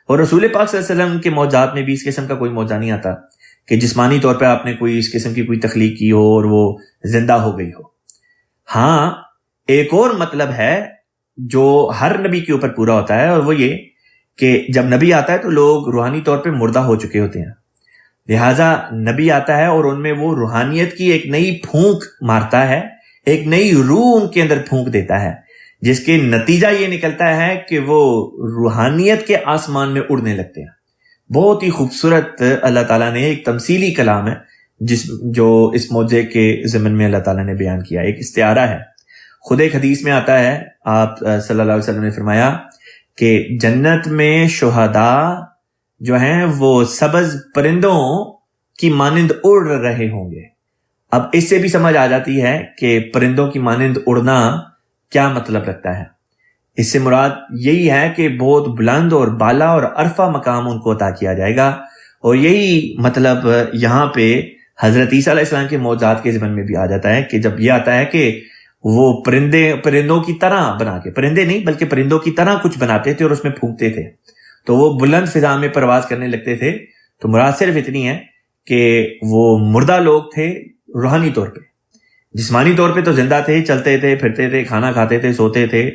اور رسول پاک صلی اللہ علیہ وسلم کے معجزات میں بھی اس قسم کا کوئی معجزہ نہیں آتا کہ جسمانی طور پہ آپ نے کوئی اس قسم کی کوئی تخلیق کی ہو اور وہ زندہ ہو گئی ہو۔ ہاں ایک اور مطلب ہے جو ہر نبی کے اوپر پورا ہوتا ہے، اور وہ یہ کہ جب نبی آتا ہے تو لوگ روحانی طور پہ مردہ ہو چکے ہوتے ہیں، لہٰذا نبی آتا ہے اور ان میں وہ روحانیت کی ایک نئی پھونک مارتا ہے، ایک نئی روح ان کے اندر پھونک دیتا ہے، جس کے نتیجہ یہ نکلتا ہے کہ وہ روحانیت کے آسمان میں اڑنے لگتے ہیں۔ بہت ہی خوبصورت اللہ تعالیٰ نے ایک تمثیلی کلام ہے جو اس معجزے کے ضمن میں اللہ تعالیٰ نے بیان کیا، ایک استعارہ ہے۔ خود ایک حدیث میں آتا ہے، آپ صلی اللہ علیہ وسلم نے فرمایا کہ جنت میں شہداء جو ہیں وہ سبز پرندوں کی مانند اڑ رہے ہوں گے۔ اب اس سے بھی سمجھ آ جاتی ہے کہ پرندوں کی مانند اڑنا کیا مطلب رکھتا ہے۔ اس سے مراد یہی ہے کہ بہت بلند اور بالا اور عرفہ مقام ان کو عطا کیا جائے گا، اور یہی مطلب یہاں پہ حضرت عیسیٰ علیہ السلام کے معجزات کے ضمن میں بھی آ جاتا ہے کہ جب یہ آتا ہے کہ وہ پرندوں کی طرح بنا کے، پرندے نہیں بلکہ پرندوں کی طرح کچھ بناتے تھے اور اس میں پھونکتے تھے، تو وہ بلند فضا میں پرواز کرنے لگتے تھے۔ تو مراد صرف اتنی ہے کہ وہ مردہ لوگ تھے روحانی طور پہ، جسمانی طور پہ تو زندہ تھے، چلتے تھے، پھرتے تھے، کھانا کھاتے تھے، سوتے تھے،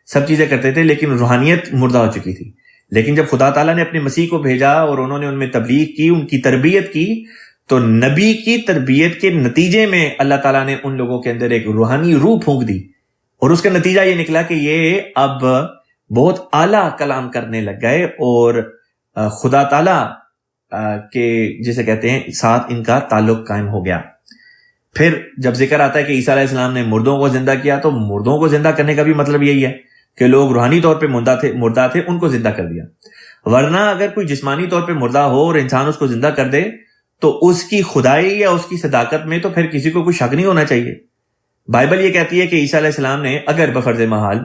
سب چیزیں کرتے تھے، لیکن روحانیت مردہ ہو چکی تھی۔ لیکن جب خدا تعالیٰ نے اپنے مسیح کو بھیجا اور انہوں نے ان میں تبلیغ کی، ان کی تربیت کی، تو نبی کی تربیت کے نتیجے میں اللہ تعالیٰ نے ان لوگوں کے اندر ایک روحانی روح پھونک دی، اور اس کا نتیجہ یہ نکلا کہ یہ اب بہت اعلیٰ کلام کرنے لگ گئے، اور خدا تعالیٰ کے جسے کہتے ہیں ساتھ ان کا تعلق قائم ہو گیا۔ پھر جب ذکر آتا ہے کہ عیسیٰ علیہ السلام نے مردوں کو زندہ کیا، تو مردوں کو زندہ کرنے کا بھی مطلب یہی ہے کہ لوگ روحانی طور پہ مردہ تھے ان کو زندہ کر دیا۔ ورنہ اگر کوئی جسمانی طور پہ مردہ ہو اور انسان اس کو زندہ کر دے تو اس کی خدائی یا اس کی صداقت میں تو پھر کسی کو کوئی شک نہیں ہونا چاہیے۔ بائبل یہ کہتی ہے کہ عیسیٰ علیہ السلام نے، اگر بفرض محال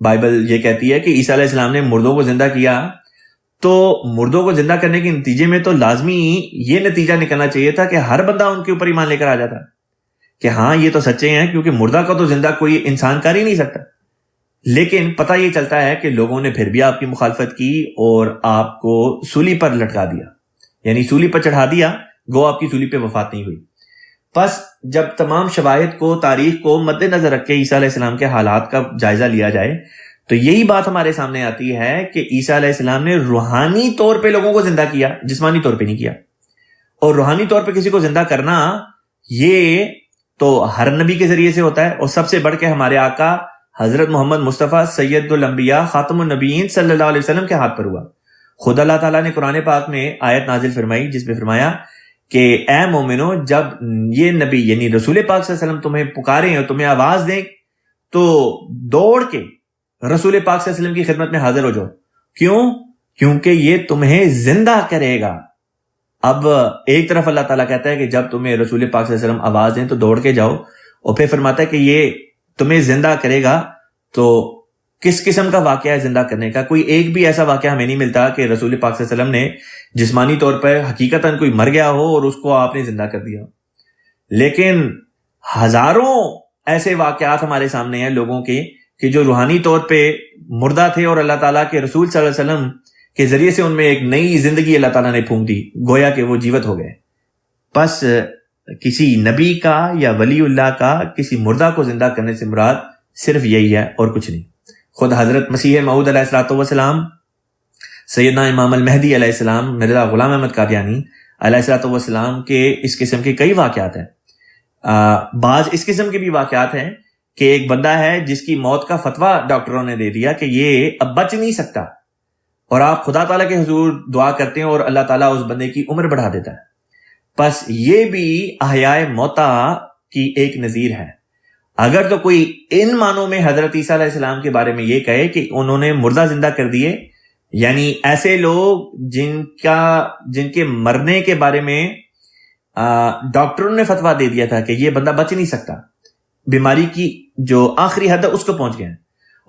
بائبل یہ کہتی ہے کہ عیسیٰ علیہ السلام نے مردوں کو زندہ کیا، تو مردوں کو زندہ کرنے کے نتیجے میں تو لازمی یہ نتیجہ نکلنا چاہیے تھا کہ ہر بندہ ان کے اوپر ایمان لے کر آ جاتا کہ ہاں یہ تو سچے ہیں، کیونکہ مردہ کو تو زندہ کوئی انسان کر ہی نہیں سکتا۔ لیکن پتہ یہ چلتا ہے کہ لوگوں نے پھر بھی آپ کی مخالفت کی اور آپ کو سولی پر لٹکا دیا، یعنی سولی پر چڑھا دیا، گو آپ کی سولی پہ وفات نہیں ہوئی۔ پس جب تمام شواہد کو، تاریخ کو مد نظر رکھ کے عیسیٰ علیہ السلام کے حالات کا جائزہ لیا جائے تو یہی بات ہمارے سامنے آتی ہے کہ عیسیٰ علیہ السلام نے روحانی طور پہ لوگوں کو زندہ کیا، جسمانی طور پہ نہیں کیا۔ اور روحانی طور پہ کسی کو زندہ کرنا یہ تو ہر نبی کے ذریعے سے ہوتا ہے، اور سب سے بڑھ کے ہمارے آقا حضرت محمد مصطفیٰ سید الانبیاء خاتم النبیین صلی اللہ علیہ وسلم کے ہاتھ پر ہوا۔ خود اللہ تعالیٰ نے قرآن پاک میں آیت نازل فرمائی جس میں فرمایا کہ اے مومنو، جب یہ نبی یعنی رسول پاک صلی اللہ علیہ وسلم تمہیں پکاریں اور تمہیں آواز دیں تو دوڑ کے رسول پاک صلی اللہ علیہ وسلم کی خدمت میں حاضر ہو جاؤ۔ کیوں؟ کیونکہ یہ تمہیں زندہ کرے گا۔ اب ایک طرف اللہ تعالیٰ کہتا ہے کہ جب تمہیں رسول پاک صلی اللہ علیہ وسلم آواز دیں تو دوڑ کے جاؤ، اور پھر فرماتا ہے کہ یہ تمہیں زندہ کرے گا۔ تو کس قسم کا واقعہ ہے زندہ کرنے کا؟ کوئی ایک بھی ایسا واقعہ ہمیں نہیں ملتا کہ رسول پاک صلی اللہ علیہ وسلم نے جسمانی طور پر حقیقتاً کوئی مر گیا ہو اور اس کو آپ نے زندہ کر دیا۔ لیکن ہزاروں ایسے واقعات ہمارے سامنے ہیں لوگوں کے کہ جو روحانی طور پہ مردہ تھے اور اللہ تعالیٰ کے رسول صلی اللہ علیہ وسلم کے ذریعے سے ان میں ایک نئی زندگی اللہ تعالیٰ نے پھونک دی، گویا کہ وہ جیوت ہو گئے۔ پس کسی نبی کا یا ولی اللہ کا کسی مردہ کو زندہ کرنے سے مراد صرف یہی ہے اور کچھ نہیں۔ خود حضرت مسیح موعود علیہ الصلوۃ والسلام، سیدنا امام المہدی علیہ السلام، مرزا غلام احمد قادیانی علیہ الصلوۃ والسلام کے اس قسم کے کئی واقعات ہیں۔ بعض اس قسم کے بھی واقعات ہیں کہ ایک بندہ ہے جس کی موت کا فتویٰ ڈاکٹروں نے دے دیا کہ یہ اب بچ نہیں سکتا، اور آپ خدا تعالیٰ کے حضور دعا کرتے ہیں اور اللہ تعالیٰ اس بندے کی عمر بڑھا دیتا ہے۔ پس یہ بھی احیاء موتا کی ایک نظیر ہے۔ اگر تو کوئی ان معنوں میں حضرت عیسیٰ علیہ السلام کے بارے میں یہ کہے کہ انہوں نے مردہ زندہ کر دیے، یعنی ایسے لوگ جن کے مرنے کے بارے میں ڈاکٹروں نے فتویٰ دے دیا تھا کہ یہ بندہ بچ نہیں سکتا، بیماری کی جو آخری حد ہے اس کو پہنچ گئے ہیں،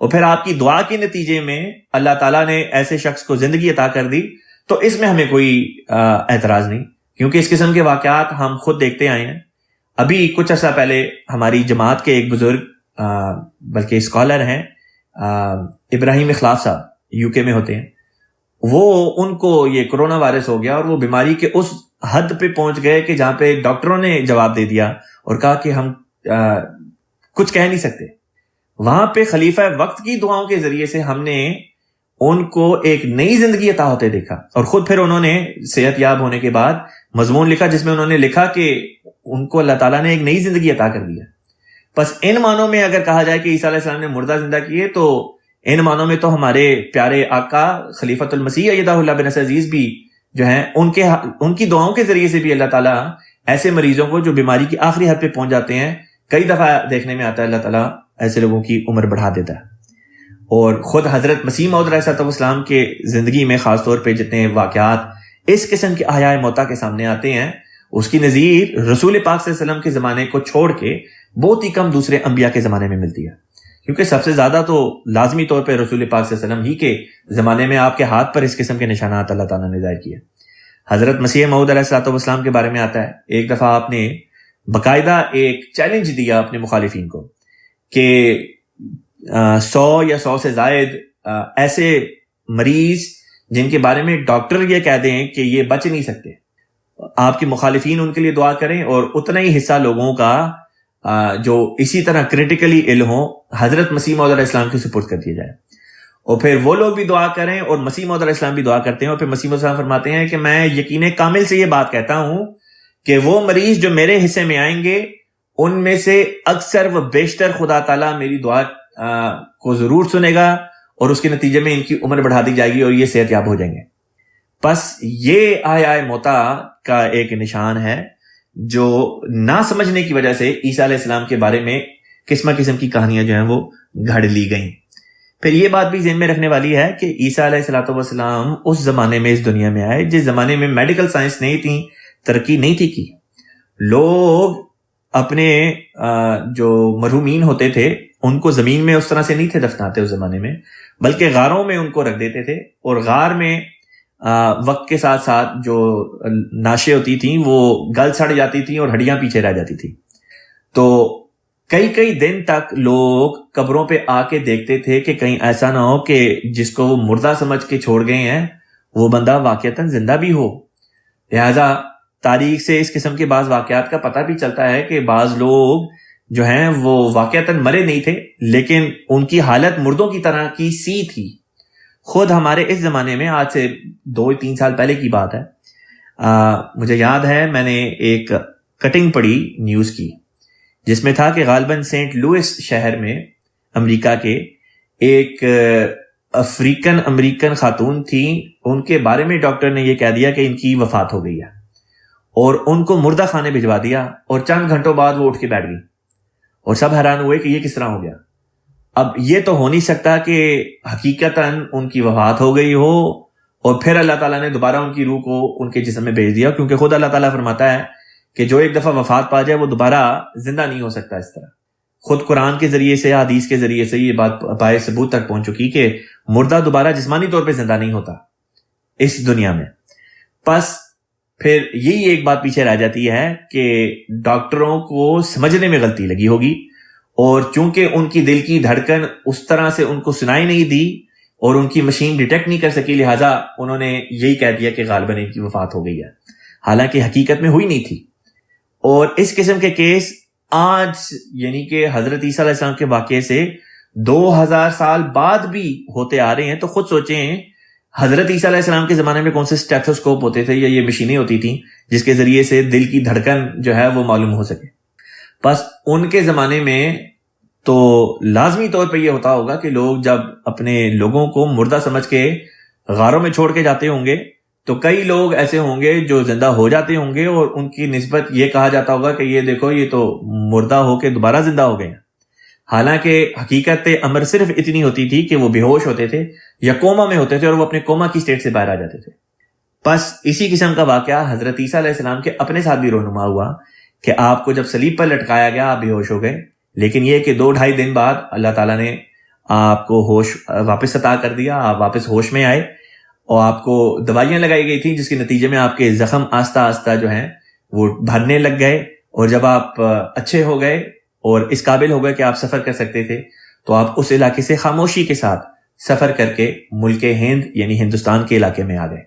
اور پھر آپ کی دعا کے نتیجے میں اللہ تعالیٰ نے ایسے شخص کو زندگی عطا کر دی، تو اس میں ہمیں کوئی اعتراض نہیں، کیونکہ اس قسم کے واقعات ہم خود دیکھتے آئے ہیں۔ ابھی کچھ عرصہ پہلے ہماری جماعت کے ایک بزرگ بلکہ اسکالر ہیں، ابراہیم اخلاف صاحب، یو کے میں ہوتے ہیں، ان کو یہ کرونا وائرس ہو گیا، اور وہ بیماری کے اس حد پہ پہنچ گئے کہ جہاں پہ ڈاکٹروں نے جواب دے دیا اور کہا کہ ہم کچھ کہہ نہیں سکتے۔ وہاں پہ خلیفہ وقت کی دعاؤں کے ذریعے سے ہم نے ان کو ایک نئی زندگی عطا ہوتے دیکھا، اور خود پھر انہوں نے صحت یاب ہونے کے بعد مضمون لکھا جس میں انہوں نے لکھا کہ ان کو اللہ تعالیٰ نے ایک نئی زندگی عطا کر دیا۔ بس ان معنوں میں اگر کہا جائے کہ عیسیٰ علیہ السلام نے مردہ زندہ کیے، تو ان معنوں میں تو ہمارے پیارے آقا خلیفۃ المسیح ایدہ اللہ بن عزیز بھی جو ہیں ان کی دعاؤں کے ذریعے سے بھی اللہ تعالیٰ ایسے مریضوں کو جو بیماری کی آخری حد پہ پہنچ جاتے ہیں، کئی دفعہ دیکھنے میں آتا ہے اللہ تعالیٰ ایسے لوگوں کی عمر بڑھا دیتا ہے۔ اور خود حضرت مسیح موعود علیہ السلام کے زندگی میں خاص طور پہ جتنے واقعات اس قسم کے احیاء موتا کے سامنے آتے ہیں، اس کی نظیر رسول پاک صلی اللہ علیہ وسلم کے زمانے کو چھوڑ کے بہت ہی کم دوسرے انبیاء کے زمانے میں ملتی ہے، کیونکہ سب سے زیادہ تو لازمی طور پہ رسول پاک صلی اللہ علیہ وسلم ہی کے زمانے میں آپ کے ہاتھ پر اس قسم کے نشانات اللہ تعالیٰ نے ظاہر کیے۔ حضرت مسیح موعود علیہ السلام کے بارے میں آتا ہے، ایک دفعہ آپ نے باقاعدہ ایک چیلنج دیا اپنے مخالفین کو کہ 100 یا 100 سے زائد ایسے مریض جن کے بارے میں ڈاکٹر یہ کہہ دیں کہ یہ بچ نہیں سکتے، آپ کے مخالفین ان کے لیے دعا کریں، اور اتنا ہی حصہ لوگوں کا جو اسی طرح کریٹیکلی ill ہوں حضرت مسیح موعود علیہ السلام کی سپرد کر دیا جائے، اور پھر وہ لوگ بھی دعا کریں اور مسیح موعود علیہ السلام بھی دعا کرتے ہیں، اور پھر مسیح موعود علیہ السلام فرماتے ہیں کہ میں یقین کامل سے یہ بات کہتا ہوں کہ وہ مریض جو میرے حصے میں آئیں گے ان میں سے اکثر و بیشتر خدا تعالیٰ میری دعا کو ضرور سنے گا، اور اس کے نتیجے میں ان کی عمر بڑھا دی جائے گی اور یہ صحت یاب ہو جائیں گے۔ بس یہ آیا موتا کا ایک نشان ہے جو نہ سمجھنے کی وجہ سے عیسیٰ علیہ السلام کے بارے میں قسم کی کہانیاں جو ہیں وہ گھڑ لی گئیں۔ پھر یہ بات بھی ذہن میں رکھنے والی ہے کہ عیسیٰ علیہ السلام اس زمانے میں اس دنیا میں آئے جس زمانے میں میڈیکل سائنس نہیں تھی، ترقی نہیں تھی کی، لوگ اپنے جو مرحومین ہوتے تھے ان کو زمین میں اس طرح سے نہیں تھے دفناتے اس زمانے میں، بلکہ غاروں میں ان کو رکھ دیتے تھے، اور غار میں وقت کے ساتھ ساتھ جو ناشے ہوتی تھیں وہ گل سڑ جاتی تھیں اور ہڈیاں پیچھے رہ جاتی تھی، تو کئی دن تک لوگ قبروں پہ آ کے دیکھتے تھے کہ کہیں ایسا نہ ہو کہ جس کو وہ مردہ سمجھ کے چھوڑ گئے ہیں وہ بندہ واقعتاً زندہ بھی ہو۔ لہذا تاریخ سے اس قسم کے بعض واقعات کا پتہ بھی چلتا ہے کہ بعض لوگ جو ہیں وہ واقعتاً مرے نہیں تھے، لیکن ان کی حالت مردوں کی طرح کی سی تھی۔ خود ہمارے اس زمانے میں آج سے 2-3 سال پہلے کی بات ہے، مجھے یاد ہے میں نے ایک کٹنگ پڑھی نیوز کی جس میں تھا کہ غالباً سینٹ لوئس شہر میں امریکہ کے ایک افریقن امریکن خاتون تھیں، ان کے بارے میں ڈاکٹر نے یہ کہہ دیا کہ ان کی وفات ہو گئی ہے، اور ان کو مردہ خانے بھجوا دیا، اور چند گھنٹوں بعد وہ اٹھ کے بیٹھ گئی، اور سب حیران ہوئے کہ یہ کس طرح ہو گیا۔ اب یہ تو ہو نہیں سکتا کہ حقیقتاً ان کی وفات ہو گئی ہو اور پھر اللہ تعالیٰ نے دوبارہ ان کی روح کو ان کے جسم میں بھیج دیا، کیونکہ خود اللہ تعالیٰ فرماتا ہے کہ جو ایک دفعہ وفات پا جائے وہ دوبارہ زندہ نہیں ہو سکتا اس طرح۔ خود قرآن کے ذریعے سے، حدیث کے ذریعے سے یہ بات پائے ثبوت تک پہنچ چکی کہ مردہ دوبارہ جسمانی طور پہ زندہ نہیں ہوتا اس دنیا میں۔ بس پھر یہی ایک بات پیچھے رہ جاتی ہے کہ ڈاکٹروں کو سمجھنے میں غلطی لگی ہوگی، اور چونکہ ان کی دل کی دھڑکن اس طرح سے ان کو سنائی نہیں دی اور ان کی مشین ڈیٹیکٹ نہیں کر سکی، لہٰذا انہوں نے یہی کہہ دیا کہ غالباً ان کی وفات ہو گئی ہے، حالانکہ حقیقت میں ہوئی نہیں تھی۔ اور اس قسم کے کیس آج یعنی کہ حضرت عیسیٰ علیہ السلام کے واقعے سے 2000 سال بعد بھی ہوتے آ رہے ہیں، تو خود سوچیں حضرت عیسیٰ علیہ السلام کے زمانے میں کون سے اسٹیتھوسکوپ ہوتے تھے یا یہ مشینیں ہوتی تھیں جس کے ذریعے سے دل کی دھڑکن جو ہے وہ معلوم ہو سکے۔ بس ان کے زمانے میں تو لازمی طور پہ یہ ہوتا ہوگا کہ لوگ جب اپنے لوگوں کو مردہ سمجھ کے غاروں میں چھوڑ کے جاتے ہوں گے تو کئی لوگ ایسے ہوں گے جو زندہ ہو جاتے ہوں گے، اور ان کی نسبت یہ کہا جاتا ہوگا کہ یہ دیکھو یہ تو مردہ ہو کے دوبارہ زندہ ہو گئے ہیں، حالانکہ حقیقت امر صرف اتنی ہوتی تھی کہ وہ بے ہوش ہوتے تھے یا کوما میں ہوتے تھے، اور وہ اپنے کوما کی سٹیٹ سے باہر آ جاتے تھے۔ بس اسی قسم کا واقعہ حضرت عیسیٰ علیہ السلام کے اپنے ساتھ بھی رونما ہوا کہ آپ کو جب صلیب پر لٹکایا گیا آپ بے ہوش ہو گئے، لیکن یہ کہ 2-2.5 دن بعد اللہ تعالیٰ نے آپ کو ہوش واپس عطا کر دیا، آپ واپس ہوش میں آئے، اور آپ کو دوائیاں لگائی گئی تھیں جس کے نتیجے میں آپ کے زخم آہستہ آہستہ جو ہیں وہ بھرنے لگ گئے، اور جب آپ اچھے ہو گئے اور اس قابل ہو گئے کہ آپ سفر کر سکتے تھے تو آپ اس علاقے سے خاموشی کے ساتھ سفر کر کے ملک ہند یعنی ہندوستان کے علاقے میں آ گئے۔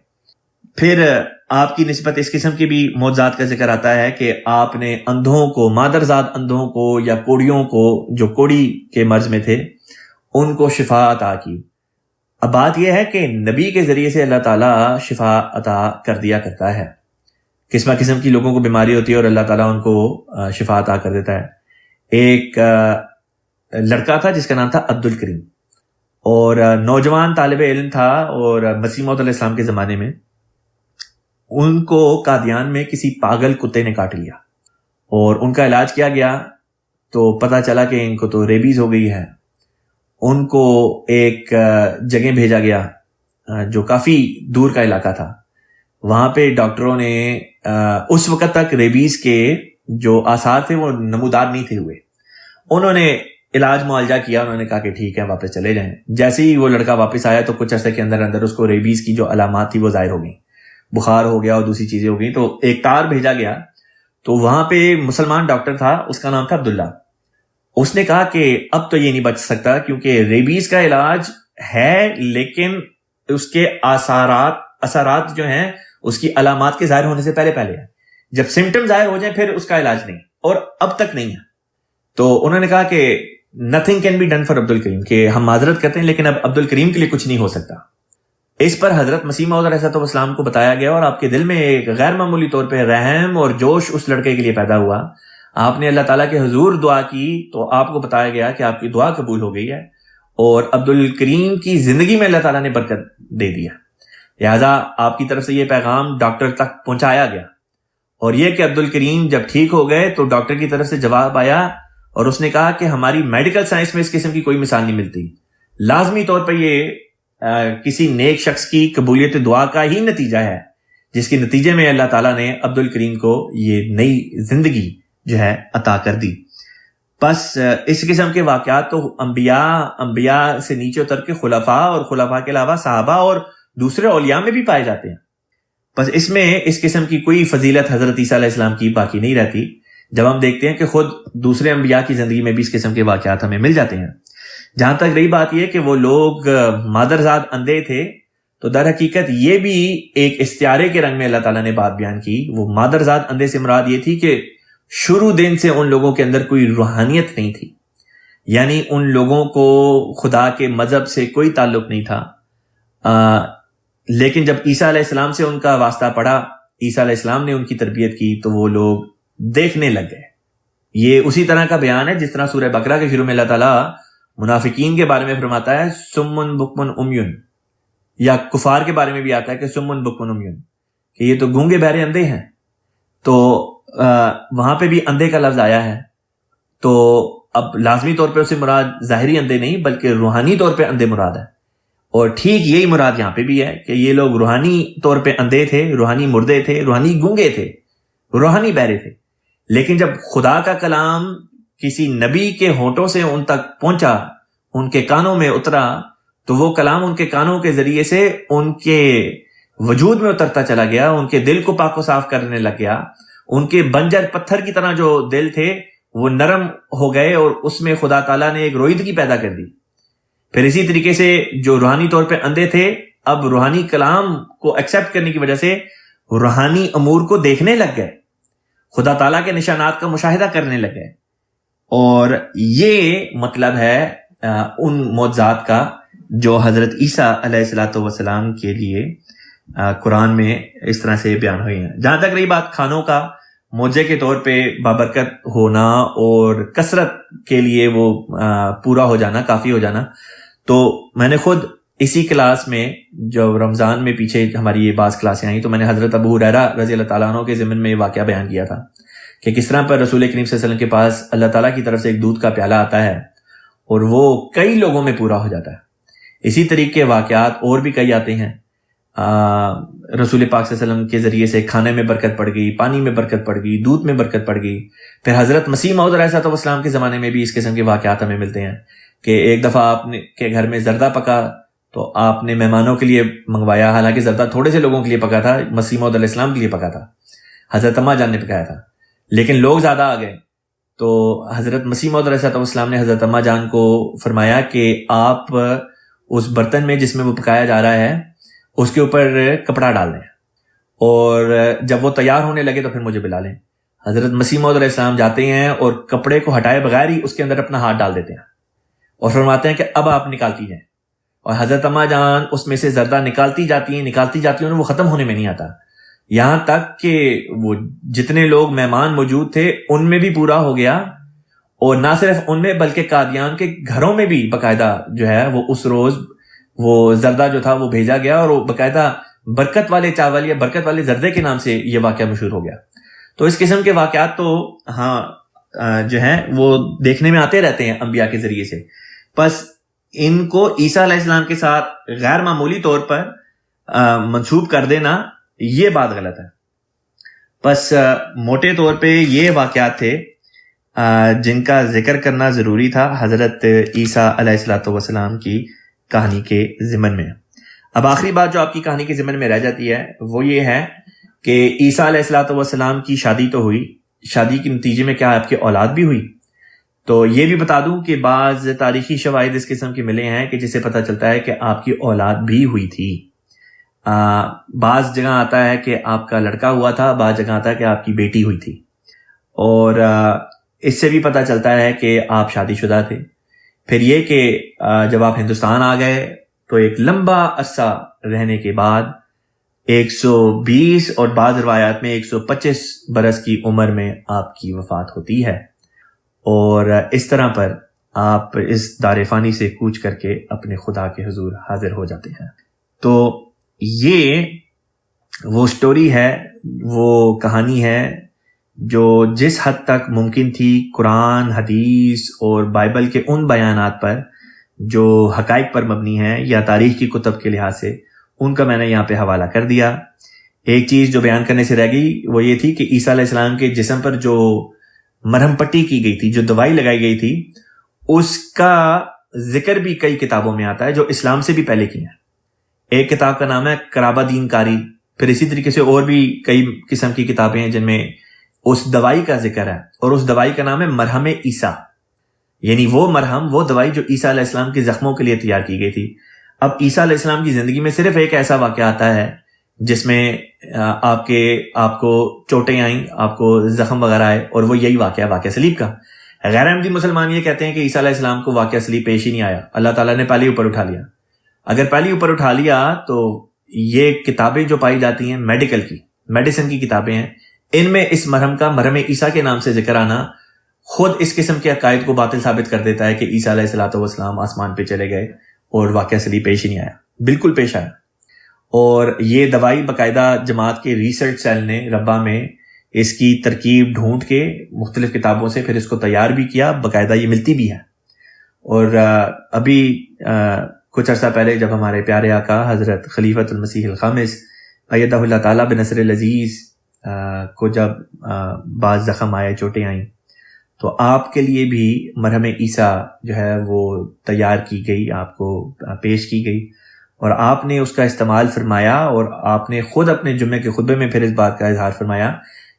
پھر آپ کی نسبت اس قسم کی بھی معجزات کا ذکر آتا ہے کہ آپ نے اندھوں کو، مادرزاد اندھوں کو یا کوڑیوں کو جو کوڑی کے مرض میں تھے ان کو شفا عطا کی۔ اب بات یہ ہے کہ نبی کے ذریعے سے اللہ تعالیٰ شفا عطا کر دیا کرتا ہے۔ قسم قسم کی لوگوں کو بیماری ہوتی ہے اور اللہ تعالیٰ ان کو شفا عطا کر دیتا ہے۔ ایک لڑکا تھا جس کا نام تھا عبد الکریم، اور نوجوان طالب علم تھا، اور مسیح موعود علیہ السلام کے زمانے میں ان کو قادیان میں کسی پاگل کتے نے کاٹ لیا، اور ان کا علاج کیا گیا تو پتہ چلا کہ ان کو تو ریبیز ہو گئی ہے۔ ان کو ایک جگہ بھیجا گیا جو کافی دور کا علاقہ تھا۔ وہاں پہ ڈاکٹروں نے اس وقت تک ریبیز کے جو آثار تھے وہ نمودار نہیں تھے ہوئے۔ انہوں نے علاج معالجہ کیا، انہوں نے کہا کہ ٹھیک ہے واپس چلے جائیں۔ جیسے ہی وہ لڑکا واپس آیا تو کچھ عرصے کے اندر اندر اس کو ریبیز کی جو علامات تھی وہ ظاہر ہو گئیں، بخار ہو گیا اور دوسری چیزیں ہو گئیں۔ تو ایک تار بھیجا گیا، تو وہاں پہ مسلمان ڈاکٹر تھا، اس کا نام تھا عبداللہ۔ اس نے کہا کہ اب تو یہ نہیں بچ سکتا کیونکہ ریبیز کا علاج ہے، لیکن اس کے اثرات جو ہیں اس کی علامات کے ظاہر ہونے سے پہلے ہے۔ جب سمٹم ظاہر ہو جائیں پھر اس کا علاج نہیں، اور اب تک نہیں ہے۔ تو انہوں نے کہا کہ nothing can be done for عبد الکریم، کہ ہم معذرت کرتے ہیں لیکن اب عبد الکریم کے لیے کچھ نہیں ہو سکتا۔ اس پر حضرت مسیح موعود علیہ السلام کو بتایا گیا، اور آپ کے دل میں ایک غیر معمولی طور پہ رحم اور جوش اس لڑکے کے لیے پیدا ہوا۔ آپ نے اللہ تعالیٰ کے حضور دعا کی تو آپ کو بتایا گیا کہ آپ کی دعا قبول ہو گئی ہے، اور عبد الکریم کی زندگی میں اللہ تعالیٰ نے برکت دے دیا۔ لہٰذا آپ کی طرف سے یہ پیغام ڈاکٹر تک پہنچایا گیا، اور یہ کہ عبد الکریم جب ٹھیک ہو گئے تو ڈاکٹر کی طرف سے جواب آیا، اور اس نے کہا کہ ہماری میڈیکل سائنس میں اس قسم کی کوئی مثال نہیں ملتی۔ لازمی طور پر یہ کسی نیک شخص کی قبولیت دعا کا ہی نتیجہ ہے، جس کے نتیجے میں اللہ تعالیٰ نے عبد الکریم کو یہ نئی زندگی جو ہے عطا کر دی۔ بس اس قسم کے واقعات تو انبیاء سے نیچے اتر کے خلفاء، اور خلفاء کے علاوہ صحابہ اور دوسرے اولیاء میں بھی پائے جاتے ہیں۔ بس اس میں اس قسم کی کوئی فضیلت حضرت عیسیٰ علیہ السلام کی باقی نہیں رہتی، جب ہم دیکھتے ہیں کہ خود دوسرے انبیاء کی زندگی میں بھی اس قسم کے واقعات ہمیں مل جاتے ہیں۔ جہاں تک رہی بات یہ کہ وہ لوگ مادرزاد اندھے تھے، تو در حقیقت یہ بھی ایک استعارے کے رنگ میں اللہ تعالیٰ نے بات بیان کی۔ وہ مادرزاد اندھے سے مراد یہ تھی کہ شروع دن سے ان لوگوں کے اندر کوئی روحانیت نہیں تھی، یعنی ان لوگوں کو خدا کے مذہب سے کوئی تعلق نہیں تھا۔ لیکن جب عیسیٰ علیہ السلام سے ان کا واسطہ پڑا، عیسیٰ علیہ السلام نے ان کی تربیت کی، تو وہ لوگ دیکھنے لگ گئے۔ یہ اسی طرح کا بیان ہے جس طرح سورہ بقرہ کے شروع میں اللہ تعالیٰ منافقین کے بارے میں فرماتا ہے سمن بکمن امیون، یا کفار کے بارے میں بھی آتا ہے کہ سمن بکمن امیون، کہ یہ تو گونگے بہرے اندھے ہیں۔ تو وہاں پہ بھی اندھے کا لفظ آیا ہے، تو اب لازمی طور پہ اسے مراد ظاہری اندھے نہیں بلکہ روحانی طور پہ اندھے مراد ہے، اور ٹھیک یہی مراد یہاں پہ بھی ہے کہ یہ لوگ روحانی طور پہ اندھے تھے، روحانی مردے تھے، روحانی گونگے تھے، روحانی بہرے تھے۔ لیکن جب خدا کا کلام کسی نبی کے ہونٹوں سے ان تک پہنچا، ان کے کانوں میں اترا، تو وہ کلام ان کے کانوں کے ذریعے سے ان کے وجود میں اترتا چلا گیا، ان کے دل کو پاک و صاف کرنے لگ گیا۔ ان کے بنجر پتھر کی طرح جو دل تھے وہ نرم ہو گئے، اور اس میں خدا تعالیٰ نے ایک رویدگی پیدا کر دی۔ پھر اسی طریقے سے جو روحانی طور پہ اندھے تھے، اب روحانی کلام کو ایکسیپٹ کرنے کی وجہ سے روحانی امور کو دیکھنے لگ گئے، خدا تعالیٰ کے نشانات کا مشاہدہ کرنے لگ گئے۔ اور یہ مطلب ہے ان معجزات کا جو حضرت عیسیٰ علیہ السلام کے لیے قرآن میں اس طرح سے بیان ہوئی ہیں۔ جہاں تک رہی بات کھانوں کا، معجزے کے طور پہ بابرکت ہونا اور کثرت کے لیے وہ پورا ہو جانا، کافی ہو جانا، تو میں نے خود اسی کلاس میں جب رمضان میں پیچھے ہماری یہ بعض کلاسیں آئیں تو میں نے حضرت ابو ہریرہ رضی اللہ تعالیٰ عنہ کے ضمن میں یہ واقعہ بیان کیا تھا کہ کس طرح پر رسول کریم صلی اللہ علیہ وسلم کے پاس اللہ تعالیٰ کی طرف سے ایک دودھ کا پیالہ آتا ہے اور وہ کئی لوگوں میں پورا ہو جاتا ہے۔ اسی طریقے واقعات اور بھی کئی آتے ہیں۔ رسول پاک صلی اللہ علیہ وسلم کے ذریعے سے کھانے میں برکت پڑ گئی، پانی میں برکت پڑ گئی، دودھ میں برکت پڑ گئی۔ پھر حضرت مسیح موعود علیہ السلام کے زمانے میں بھی اس قسم کے واقعات ہمیں ملتے ہیں کہ ایک دفعہ آپ کے گھر میں زردہ پکا تو آپ نے مہمانوں کے لیے منگوایا، حالانکہ زردہ تھوڑے سے لوگوں کے لیے پکا تھا، مسیح موعود علیہ السلام کے لیے پکا تھا، حضرت اماں جان نے پکایا تھا، لیکن لوگ زیادہ آ گئے تو حضرت مسیح موعود علیہ السلام نے حضرت اماں جان کو فرمایا کہ آپ اس برتن میں جس میں وہ پکایا جا رہا ہے اس کے اوپر کپڑا ڈال دیں، اور جب وہ تیار ہونے لگے تو پھر مجھے بلا لیں۔ حضرت مسیح موعود علیہ السلام جاتے ہیں اور کپڑے کو ہٹائے بغیر ہی اس کے اندر اپنا ہاتھ ڈال دیتے ہیں اور فرماتے ہیں کہ اب آپ نکالتی جائیں، اور حضرت اماں جان اس میں سے زردہ نکالتی جاتی ہیں، وہ ختم ہونے میں نہیں آتا، یہاں تک کہ وہ جتنے لوگ مہمان موجود تھے ان میں بھی پورا ہو گیا، اور نہ صرف ان میں بلکہ قادیان کے گھروں میں بھی باقاعدہ جو ہے وہ اس روز وہ زردہ جو تھا وہ بھیجا گیا، اور وہ باقاعدہ برکت والے چاول یا برکت والے زردے کے نام سے یہ واقعہ مشہور ہو گیا۔ تو اس قسم کے واقعات تو جو ہیں وہ دیکھنے میں آتے رہتے ہیں انبیاء کے ذریعے سے، بس ان کو عیسیٰ علیہ السلام کے ساتھ غیر معمولی طور پر منسوب کر دینا یہ بات غلط ہے۔ بس موٹے طور پہ یہ واقعات تھے جن کا ذکر کرنا ضروری تھا حضرت عیسیٰ علیہ السلام کی کہانی کے ضمن میں۔ اب آخری بات جو آپ کی کہانی کے ضمن میں رہ جاتی ہے وہ یہ ہے کہ عیسیٰ علیہ السلام کی شادی تو ہوئی، شادی کے نتیجے میں کیا آپ کی اولاد بھی ہوئی؟ تو یہ بھی بتا دوں کہ بعض تاریخی شواہد اس قسم کے ملے ہیں کہ جس سے پتہ چلتا ہے کہ آپ کی اولاد بھی ہوئی تھی۔ بعض جگہ آتا ہے کہ آپ کا لڑکا ہوا تھا، بعض جگہ آتا ہے کہ آپ کی بیٹی ہوئی تھی، اور اس سے بھی پتہ چلتا ہے کہ آپ شادی شدہ تھے۔ پھر یہ کہ جب آپ ہندوستان آ گئے تو ایک لمبا عرصہ رہنے کے بعد 120 اور بعض روایات میں 125 برس کی عمر میں آپ کی وفات ہوتی ہے، اور اس طرح پر آپ اس دار فانی سے کوچ کر کے اپنے خدا کے حضور حاضر ہو جاتے ہیں۔ تو یہ وہ سٹوری ہے، وہ کہانی ہے جو جس حد تک ممکن تھی قرآن، حدیث اور بائبل کے ان بیانات پر جو حقائق پر مبنی ہیں یا تاریخ کی کتب کے لحاظ سے، ان کا میں نے یہاں پہ حوالہ کر دیا۔ ایک چیز جو بیان کرنے سے رہ گئی وہ یہ تھی کہ عیسیٰ علیہ السلام کے جسم پر جو مرہم پٹی کی گئی تھی، جو دوائی لگائی گئی تھی، اس کا ذکر بھی کئی کتابوں میں آتا ہے جو اسلام سے بھی پہلے کی ہیں۔ ایک کتاب کا نام ہے قرابہ دین کاری، پھر اسی طریقے سے اور بھی کئی قسم کی کتابیں ہیں جن میں اس دوائی کا ذکر ہے، اور اس دوائی کا نام ہے مرہم عیسیٰ، یعنی وہ مرہم، وہ دوائی جو عیسیٰ علیہ السلام کے زخموں کے لیے تیار کی گئی تھی۔ اب عیسیٰ علیہ السلام کی زندگی میں صرف ایک ایسا واقعہ آتا ہے جس میں آپ کو چوٹیں آئیں، آپ کو زخم وغیرہ آئے، اور وہ یہی واقعہ صلیب کا۔ غیر احمدی مسلمان یہ کہتے ہیں کہ عیسیٰ علیہ السلام کو واقعہ صلیب پیش ہی نہیں آیا، اللہ تعالیٰ نے پہلے اوپر اٹھا لیا۔ اگر پہلے اوپر اٹھا لیا تو یہ کتابیں جو پائی جاتی ہیں میڈیسن کی کتابیں ہیں، ان میں اس مرہم عیسیٰ کے نام سے ذکر آنا خود اس قسم کے عقائد کو باطل ثابت کر دیتا ہے کہ عیسیٰ علیہ السلام آسمان پہ چلے گئے اور واقعہ صلیب پیش ہی نہیں آیا، بالکل پیش آیا۔ اور یہ دوائی باقاعدہ جماعت کے ریسرچ سیل نے ربا میں اس کی ترکیب ڈھونڈ کے مختلف کتابوں سے پھر اس کو تیار بھی کیا، باقاعدہ یہ ملتی بھی ہے۔ اور ابھی کچھ عرصہ پہلے جب ہمارے پیارے آقا حضرت خلیفۃ المسیح الخامس ایدہ اللہ تعالیٰ بنصر العزیز کو جب بعض زخم آئے، چوٹیں آئیں، تو آپ کے لیے بھی مرہم عیسیٰ جو ہے وہ تیار کی گئی، آپ کو پیش کی گئی، اور آپ نے اس کا استعمال فرمایا، اور آپ نے خود اپنے جمعے کے خطبے میں پھر اس بات کا اظہار فرمایا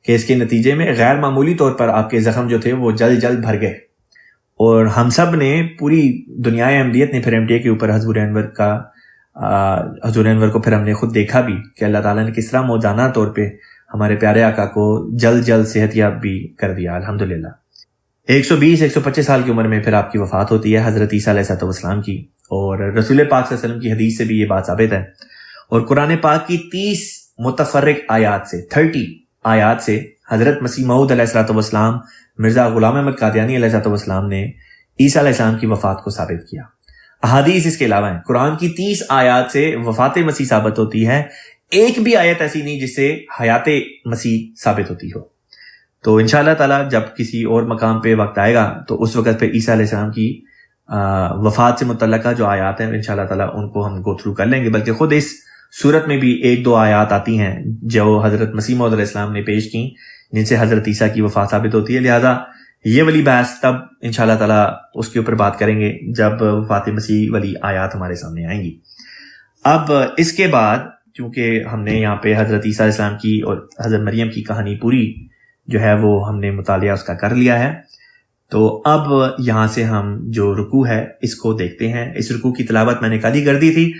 کہ اس کے نتیجے میں غیر معمولی طور پر آپ کے زخم جو تھے وہ جلد بھر گئے۔ اور ہم سب نے، پوری دنیا احمدیت نے پھر ایم ڈی اے کے اوپر حضور انور کو پھر ہم نے خود دیکھا بھی کہ اللہ تعالیٰ نے کس طرح موجانہ طور پہ ہمارے پیارے آقا کو جلد صحت یاب بھی کر دیا، الحمدللہ۔ 120-125 سال کی عمر میں پھر آپ کی وفات ہوتی ہے حضرت عیسیٰ علیہ السلام کی، اور رسول پاک صلی اللہ علیہ وسلم کی حدیث سے بھی یہ بات ثابت ہے، اور قرآن پاک کی 30 متفرق آیات سے، 30 آیات سے حضرت مسیح موعود علیہ السلام، مرزا غلام احمد قادیانی علیہ السلام نے عیسیٰ علیہ السلام کی وفات کو ثابت کیا۔ احادیث اس کے علاوہ ہیں، قرآن کی 30 آیات سے وفات مسیح ثابت ہوتی ہے، ایک بھی آیت ایسی نہیں جس سے حیات مسیح ثابت ہوتی ہو۔ تو انشاءاللہ تعالیٰ جب کسی اور مقام پہ وقت آئے گا تو اس وقت پہ عیسیٰ علیہ السلام کی وفات سے متعلقہ جو آیات ہیں انشاءاللہ تعالیٰ ان کو ہم گو تھرو کر لیں گے، بلکہ خود اس صورت میں بھی 1-2 آیات آتی ہیں جو حضرت مسیح موعود علیہ السلام نے پیش کی جن سے حضرت عیسیٰ کی وفات ثابت ہوتی ہے، لہذا یہ والی بحث تب انشاءاللہ تعالیٰ اس کے اوپر بات کریں گے جب وفات مسیح والی آیات ہمارے سامنے آئیں گی۔ اب اس کے بعد چونکہ ہم نے یہاں پہ حضرت عیسیٰ علیہ السلام کی اور حضرت مریم کی کہانی پوری جو ہے وہ ہم نے مطالعہ اس کا کر لیا ہے، تو اب یہاں سے ہم جو رکوع ہے اس کو دیکھتے ہیں۔ اس رکوع کی تلاوت میں نے کل ہی کر دی تھی،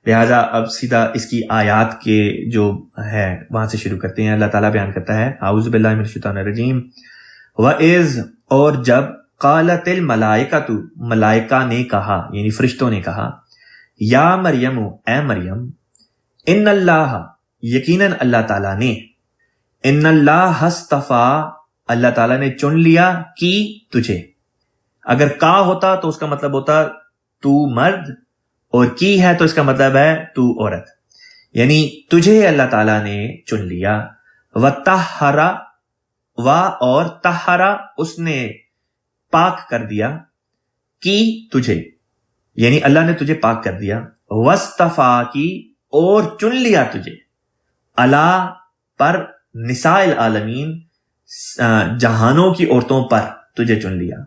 لہٰذا اب سیدھا اس کی آیات کے جو ہے وہاں سے شروع کرتے ہیں. اللہ تعالیٰ بیان کرتا ہے اعوذ باللہ من الشیطان الرجیم وَإِذْ اور جب قالت الملائکۃ ملائکہ نے کہا یعنی فرشتوں نے کہا یا مریم اے مریم ان اللہ یقیناً اللہ تعالیٰ نے ان اللہ اصطفیٰ اللہ تعالیٰ نے چن لیا کی تجھے. اگر کا ہوتا تو اس کا مطلب ہوتا تو مرد اور کی ہے تو اس کا مطلب ہے تو عورت. یعنی تجھے اللہ تعالیٰ نے چن لیا. وطہرا و اور طہرا اس نے پاک کر دیا کی تجھے یعنی اللہ نے تجھے پاک کر دیا. واصطفیٰ کی اور چن لیا تجھے اللہ پر نساء العالمین جہانوں کی عورتوں پر تجھے چن لیا.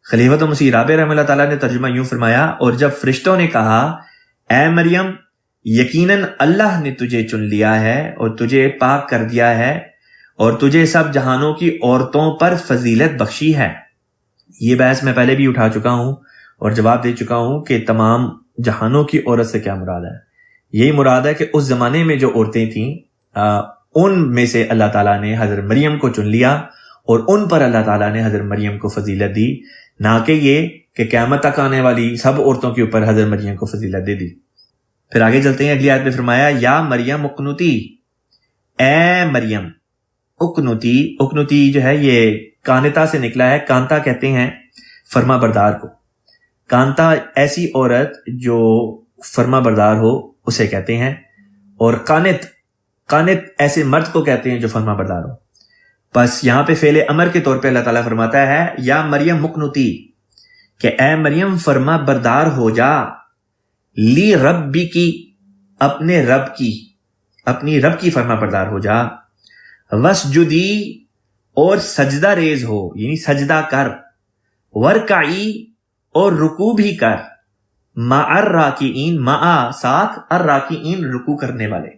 خلیفۃ مسیح رابع رحمہ اللہ تعالیٰ نے ترجمہ یوں فرمایا اور جب فرشتوں نے کہا اے مریم یقیناً اللہ نے تجھے چن لیا ہے اور تجھے پاک کر دیا ہے اور تجھے سب جہانوں کی عورتوں پر فضیلت بخشی ہے. یہ بحث میں پہلے بھی اٹھا چکا ہوں اور جواب دے چکا ہوں کہ تمام جہانوں کی عورت سے کیا مراد ہے. یہی مراد ہے کہ اس زمانے میں جو عورتیں تھیں ان میں سے اللہ تعالیٰ نے حضرت مریم کو چن لیا اور ان پر اللہ تعالیٰ نے حضرت مریم کو فضیلت دی، نہ کہ یہ کہ قیامت تک آنے والی سب عورتوں کے اوپر حضرت مریم کو فضیلت دے دی. پھر آگے چلتے ہیں. اگلی آیت میں فرمایا یا مریم اقنتی اے مریم اقنتی. اقنتی جو ہے یہ کانتا سے نکلا ہے. کانتا کہتے ہیں فرما بردار کو. کانتا ایسی عورت جو فرما بردار ہو اسے کہتے ہیں، اور قانت ایسے مرد کو کہتے ہیں جو فرما بردار ہو. بس یہاں پہ فعل امر کے طور پہ اللہ تعالیٰ فرماتا ہے یا مریم مقنتی کہ اے مریم فرما بردار ہو جا لی ربی کی اپنے اپنی رب کی فرما بردار ہو جا. وسجدی اور سجدہ ریز ہو یعنی سجدہ کر. ورکعی اور رکوع بھی کر. مع الراکعین مع ساتھ الراکعین رکوع کرنے والے.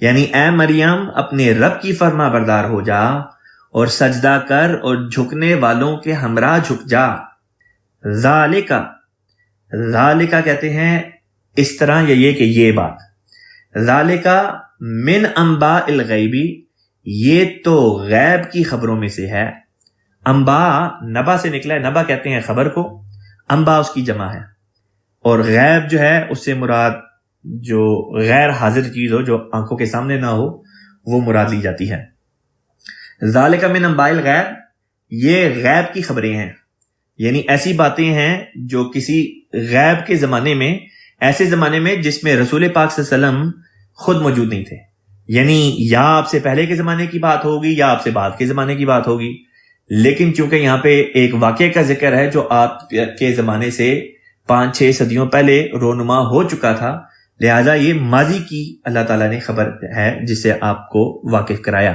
یعنی اے مریم اپنے رب کی فرما بردار ہو جا اور سجدہ کر اور جھکنے والوں کے ہمراہ جھک جا. ذالکا کہتے ہیں اس طرح یا یہ کہ یہ بات. ذالکا من انباء الغیبی یہ تو غیب کی خبروں میں سے ہے. انباء نبا سے نکلا ہے. نبا کہتے ہیں خبر کو، انباء اس کی جمع ہے. اور غیب جو ہے اس سے مراد جو غیر حاضر چیز ہو جو آنکھوں کے سامنے نہ ہو وہ مراد لی جاتی ہے. ذالک من انباء الغیب یہ غیب کی خبریں ہیں یعنی ایسی باتیں ہیں جو کسی غیب کے زمانے میں، ایسے زمانے میں جس میں رسول پاک صلی اللہ علیہ وسلم خود موجود نہیں تھے. یعنی یا آپ سے پہلے کے زمانے کی بات ہوگی یا آپ سے بعد کے زمانے کی بات ہوگی، لیکن چونکہ یہاں پہ ایک واقعے کا ذکر ہے جو آپ کے زمانے سے 5-6 صدیوں پہلے رونما ہو چکا تھا، لہذا یہ ماضی کی اللہ تعالیٰ نے خبر ہے جس سے آپ کو واقف کرایا.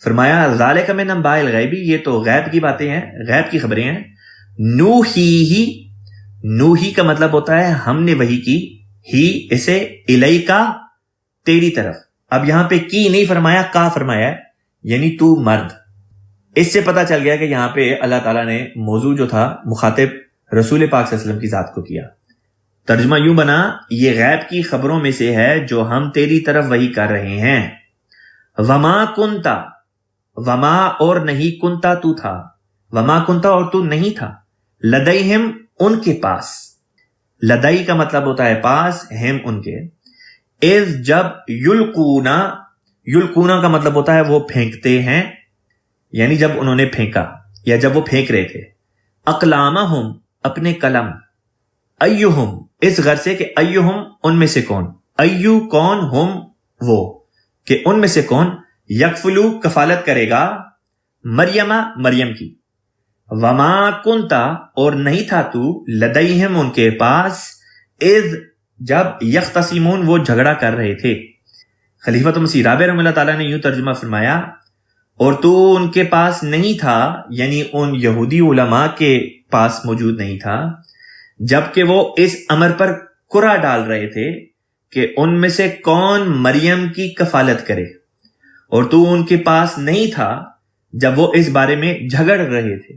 فرمایا ذالک من انباء الغیبی یہ تو غیب کی باتیں ہیں، غیب کی خبریں ہیں. نوحی کا مطلب ہوتا ہے ہم نے وحی کی، ہی اسے الیکا تیری طرف. اب یہاں پہ کی نہیں فرمایا کا فرمایا ہے یعنی تو مرد. اس سے پتہ چل گیا کہ یہاں پہ اللہ تعالیٰ نے موضوع جو تھا مخاطب رسول پاک صلی اللہ علیہ وسلم کی ذات کو کیا. ترجمہ یوں بنا یہ غیب کی خبروں میں سے ہے جو ہم تیری طرف وحی کر رہے ہیں. وما کنتا وما اور نہیں کنتا تو تھا، وما کنتا اور تو نہیں تھا، لدیہم ان کے پاس. لدئی کا مطلب ہوتا ہے پاس، ہم ان کے. اذ جب یلقونا کا مطلب ہوتا ہے وہ پھینکتے ہیں یعنی جب انہوں نے پھینکا یا جب وہ پھینک رہے تھے. اقلامہم اپنے قلم. ایہم اس غرض سے کہ ایہم ان میں سے کون، ایو کون، ہم وہ کہ ان میں سے کون، یکفلو کفالت کرے گا، مریم کی. وما کنتا اور نہیں تھا تو، لدیہم ان کے پاس، اذ جب یختصمون وہ جھگڑا کر رہے تھے. خلیفۃ مسیح رابع رحمہ اللہ تعالیٰ نے یوں ترجمہ فرمایا اور تو ان کے پاس نہیں تھا یعنی ان یہودی علماء کے پاس موجود نہیں تھا جبکہ وہ اس امر پر کرا ڈال رہے تھے کہ ان میں سے کون مریم کی کفالت کرے، اور تو ان کے پاس نہیں تھا جب وہ اس بارے میں جھگڑ رہے تھے.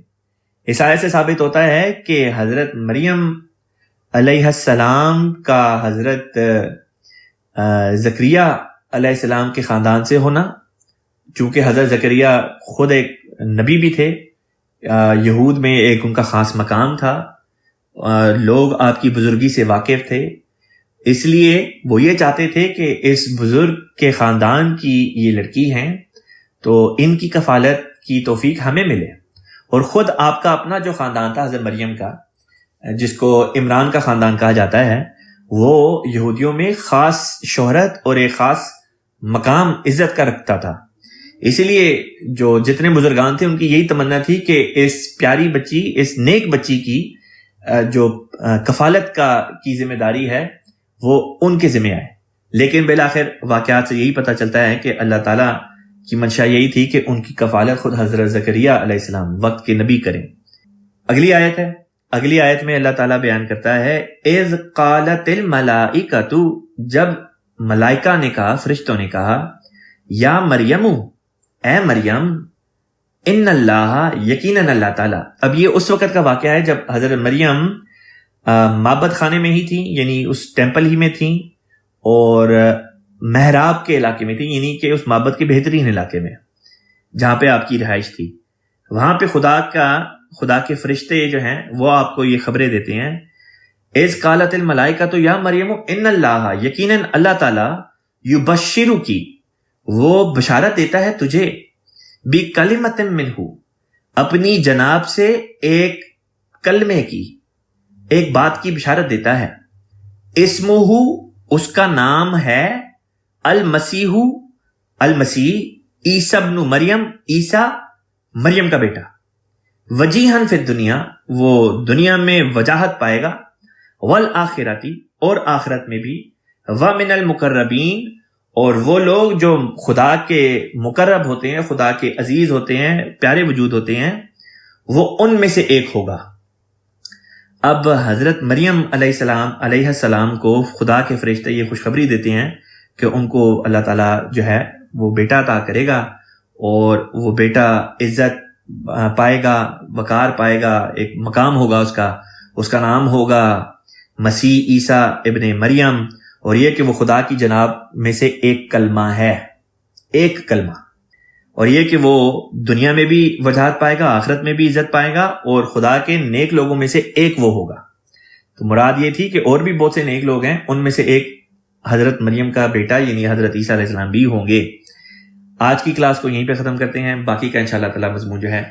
اس آیت سے ثابت ہوتا ہے کہ حضرت مریم علیہ السلام کا حضرت زکریا علیہ السلام کے خاندان سے ہونا، چونکہ حضرت زکریا خود ایک نبی بھی تھے، یہود میں ایک ان کا خاص مقام تھا، لوگ آپ کی بزرگی سے واقف تھے، اس لیے وہ یہ چاہتے تھے کہ اس بزرگ کے خاندان کی یہ لڑکی ہیں تو ان کی کفالت کی توفیق ہمیں ملے۔ اور خود آپ کا اپنا جو خاندان تھا حضرت مریم کا، جس کو عمران کا خاندان کہا جاتا ہے، وہ یہودیوں میں خاص شہرت اور ایک خاص مقام عزت کا رکھتا تھا، اسی لیے جو جتنے بزرگان تھے ان کی یہی تمنا تھی کہ اس پیاری بچی، اس نیک بچی کی جو کفالت کی ذمہ داری ہے وہ ان کے ذمہ آئے۔ لیکن بالآخر واقعات سے یہی پتہ چلتا ہے کہ اللہ تعالیٰ کی منشا یہی تھی کہ ان کی کفالت خود حضرت زکریا علیہ السلام وقت کے نبی کریں۔ اگلی آیت ہے، اگلی آیت میں اللہ تعالیٰ بیان کرتا ہے اذ قالت الملائکۃ، جب ملائکہ نے کہا، فرشتوں نے کہا، یا مریم، اے مریم، ان اللہ، یقیناً اللہ تعالیٰ۔ اب یہ اس وقت کا واقعہ ہے جب حضرت مریم معبد خانے میں ہی تھیں، یعنی اس ٹیمپل ہی میں تھیں، اور محراب کے علاقے میں تھیں، یعنی کہ اس معبد کے بہترین علاقے میں جہاں پہ آپ کی رہائش تھی۔ وہاں پہ خدا کے فرشتے جو ہیں وہ آپ کو یہ خبریں دیتے ہیں، اذ قالت الملائکۃ یا مریم ان اللہ، یقیناً اللہ تعالیٰ، یبشرکی، وہ بشارت دیتا ہے تجھے، بکلمۃ منہ، اپنی جناب سے ایک کلمے کی، ایک بات کی بشارت دیتا ہے، اسمہ، اس کا نام ہے المسیح، المسیح، عیسیٰ ابن مریم، عیسیٰ مریم کا بیٹا، وجیہن فی الدنیا، وہ دنیا میں وجاہت پائے گا، والآخرتی، اور آخرت میں بھی، ومن المقربین، اور وہ لوگ جو خدا کے مقرب ہوتے ہیں، خدا کے عزیز ہوتے ہیں، پیارے وجود ہوتے ہیں، وہ ان میں سے ایک ہوگا۔ اب حضرت مریم علیہ السلام کو خدا کے فرشتے یہ خوشخبری دیتے ہیں کہ ان کو اللہ تعالیٰ جو ہے وہ بیٹا عطا کرے گا، اور وہ بیٹا عزت پائے گا، وقار پائے گا، ایک مقام ہوگا اس کا نام ہوگا مسیح عیسیٰ ابن مریم، اور یہ کہ وہ خدا کی جناب میں سے ایک کلمہ ہے، ایک کلمہ، اور یہ کہ وہ دنیا میں بھی وجاہت پائے گا، آخرت میں بھی عزت پائے گا، اور خدا کے نیک لوگوں میں سے ایک وہ ہوگا۔ تو مراد یہ تھی کہ اور بھی بہت سے نیک لوگ ہیں، ان میں سے ایک حضرت مریم کا بیٹا یعنی حضرت عیسیٰ علیہ السلام بھی ہوں گے۔ آج کی کلاس کو یہیں پہ ختم کرتے ہیں، باقی کا انشاءاللہ تعالی مضمون جو ہے